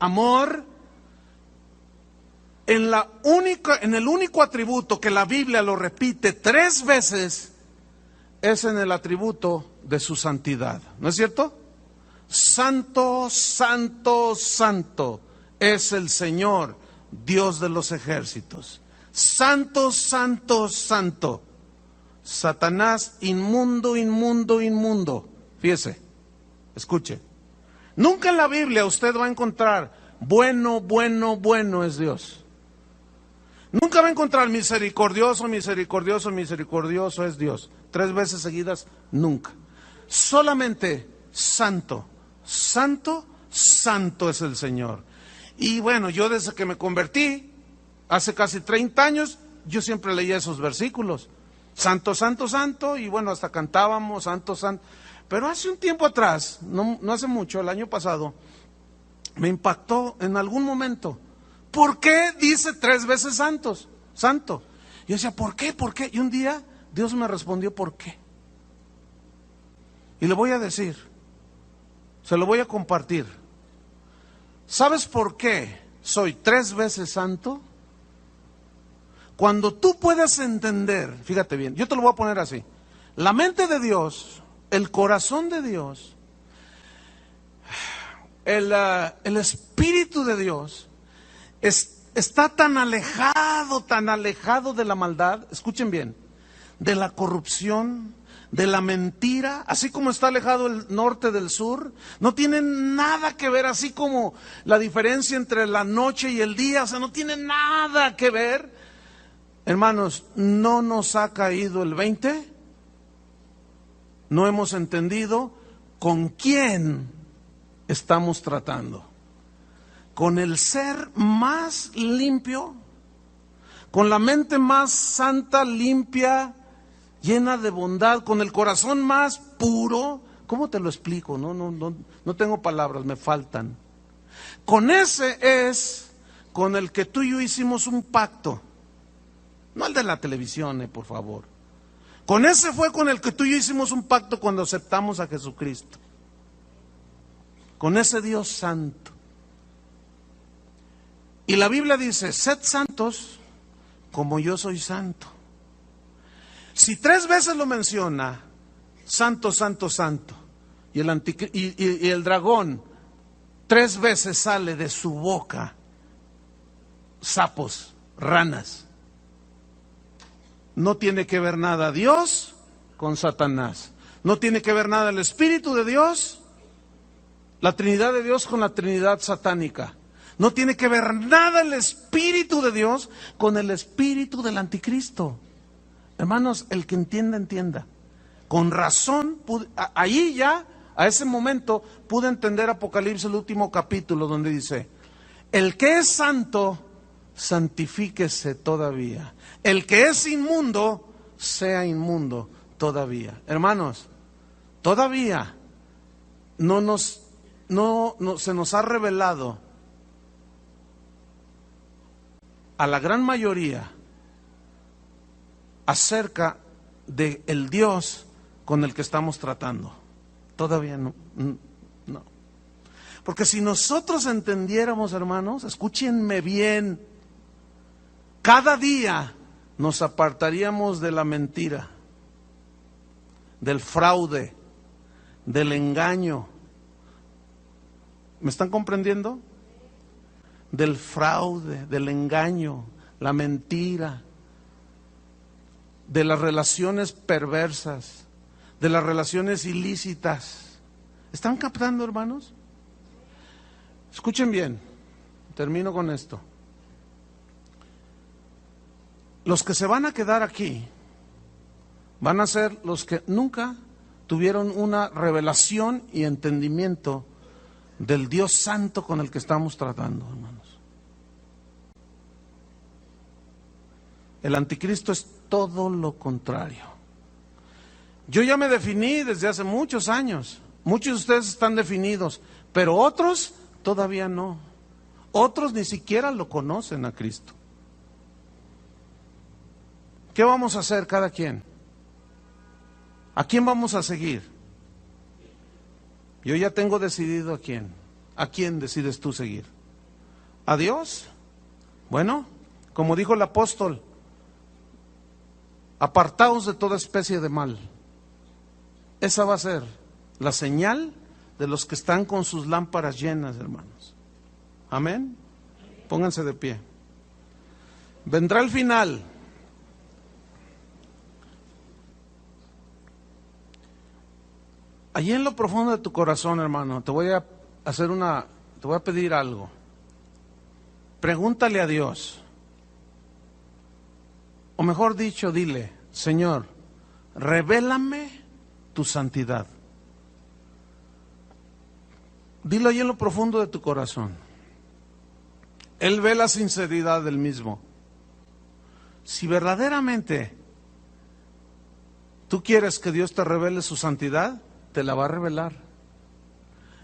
amor, en el único atributo que la Biblia lo repite 3 veces, es en el atributo de su santidad. ¿No es cierto? Santo, santo, santo es el Señor, Dios de los ejércitos. Santo, santo, santo. Satanás, inmundo, inmundo, inmundo. Fíjese, escuche. Nunca en la Biblia usted va a encontrar bueno, bueno, bueno es Dios. Nunca va a encontrar misericordioso, misericordioso, misericordioso es Dios. 3 veces seguidas, nunca. Solamente santo, santo, santo es el Señor. Y bueno, yo desde que me convertí, hace casi 30 años, yo siempre leía esos versículos. Santo, santo, santo, y bueno, hasta cantábamos, santo, santo. Pero hace un tiempo atrás, no hace mucho, el año pasado, me impactó en algún momento. ¿Por qué dice 3 veces santos? Santo. Yo decía, ¿por qué? ¿Por qué? Y un día Dios me respondió, ¿por qué? Y le voy a decir, se lo voy a compartir. ¿Sabes por qué soy 3 veces santo? Cuando tú puedes entender, fíjate bien, yo te lo voy a poner así. La mente de Dios, el corazón de Dios, el Espíritu de Dios está tan alejado de la maldad, escuchen bien, de la corrupción, de la mentira, así como está alejado el norte del sur. No tiene nada que ver, así como la diferencia entre la noche y el día, o sea, no tiene nada que ver. Hermanos, ¿no nos ha caído el 20? No hemos entendido con quién estamos tratando. Con el ser más limpio, con la mente más santa, limpia, llena de bondad, con el corazón más puro. ¿Cómo te lo explico? No tengo palabras, me faltan. Con ese es con el que tú y yo hicimos un pacto. No el de la televisión, por favor. Con ese fue con el que tú y yo hicimos un pacto cuando aceptamos a Jesucristo. Con ese Dios santo. Y la Biblia dice, sed santos como yo soy santo. Si 3 veces lo menciona, santo, santo, santo, y el dragón 3 veces sale de su boca sapos, ranas, no tiene que ver nada Dios con Satanás. No tiene que ver nada el Espíritu de Dios, la Trinidad de Dios con la Trinidad satánica. No tiene que ver nada el Espíritu de Dios con el espíritu del anticristo. Hermanos, el que entienda, entienda. Con razón, ahí ya, a ese momento, pude entender Apocalipsis, el último capítulo, donde dice, el que es santo, santifíquese todavía. El que es inmundo, sea inmundo todavía. Hermanos, todavía no se nos ha revelado a la gran mayoría acerca de el Dios con el que estamos tratando. Todavía no. Porque si nosotros entendiéramos, hermanos, escúchenme bien, cada día nos apartaríamos de la mentira, del fraude, del engaño. ¿Me están comprendiendo? Del fraude, del engaño, la mentira, de las relaciones perversas, de las relaciones ilícitas. ¿Están captando, hermanos? Escuchen bien, termino con esto. Los que se van a quedar aquí van a ser los que nunca tuvieron una revelación y entendimiento del Dios santo con el que estamos tratando, hermanos. El anticristo es todo lo contrario. Yo ya me definí desde hace muchos años. Muchos de ustedes están definidos, pero otros todavía no. Otros ni siquiera lo conocen a Cristo. ¿Qué vamos a hacer cada quien? ¿A quién vamos a seguir? Yo ya tengo decidido a quién. ¿A quién decides tú seguir? ¿A Dios? Bueno, como dijo el apóstol, apartaos de toda especie de mal. Esa va a ser la señal de los que están con sus lámparas llenas, hermanos. Amén. Pónganse de pie. Vendrá el final. Allí en lo profundo de tu corazón, hermano, te voy a pedir algo. Pregúntale a Dios. O mejor dicho, dile, Señor, revélame tu santidad. Dilo allí en lo profundo de tu corazón. Él ve la sinceridad del mismo. Si verdaderamente tú quieres que Dios te revele su santidad, te la va a revelar.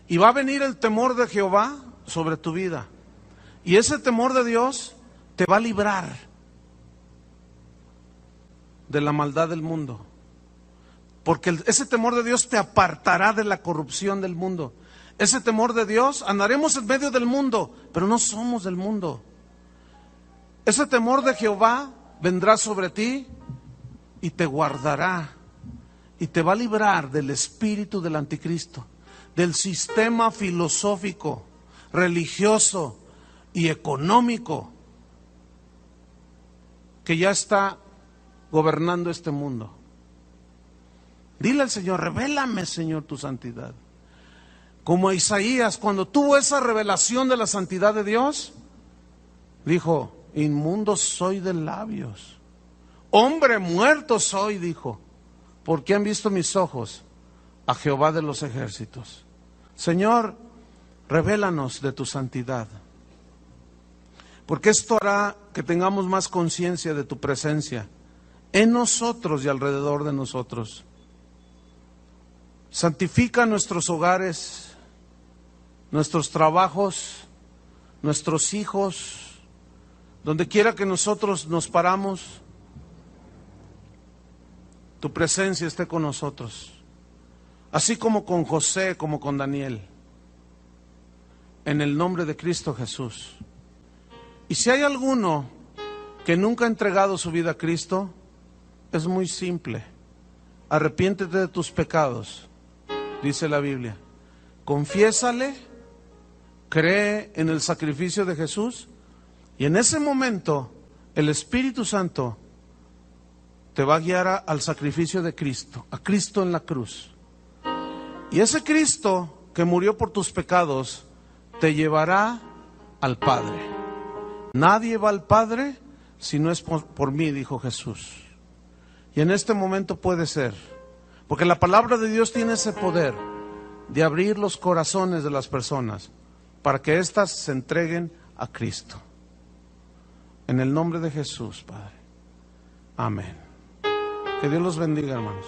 Y va a venir el temor de Jehová sobre tu vida. Y ese temor de Dios te va a librar de la maldad del mundo. Porque ese temor de Dios te apartará de la corrupción del mundo. Ese temor de Dios, andaremos en medio del mundo, pero no somos del mundo. Ese temor de Jehová vendrá sobre ti y te guardará. Y te va a librar del espíritu del anticristo, del sistema filosófico, religioso y económico que ya está gobernando este mundo. Dile al Señor, revélame, Señor, tu santidad. Como Isaías, cuando tuvo esa revelación de la santidad de Dios, dijo, inmundo soy de labios. Hombre muerto soy, dijo, porque han visto mis ojos a Jehová de los ejércitos. Señor, revélanos de tu santidad, porque esto hará que tengamos más conciencia de tu presencia en nosotros y alrededor de nosotros. Santifica nuestros hogares, nuestros trabajos, nuestros hijos, donde quiera que nosotros nos paramos, tu presencia esté con nosotros, así como con José, como con Daniel, en el nombre de Cristo Jesús. Y si hay alguno que nunca ha entregado su vida a Cristo, es muy simple. Arrepiéntete de tus pecados, dice la Biblia. Confiésale, cree en el sacrificio de Jesús, y en ese momento el Espíritu Santo te va a guiar al sacrificio de Cristo, a Cristo en la cruz. Y ese Cristo que murió por tus pecados te llevará al Padre. Nadie va al Padre si no es por mí, dijo Jesús. Y en este momento puede ser, porque la palabra de Dios tiene ese poder de abrir los corazones de las personas para que éstas se entreguen a Cristo. En el nombre de Jesús, Padre. Amén. Que Dios los bendiga, hermanos.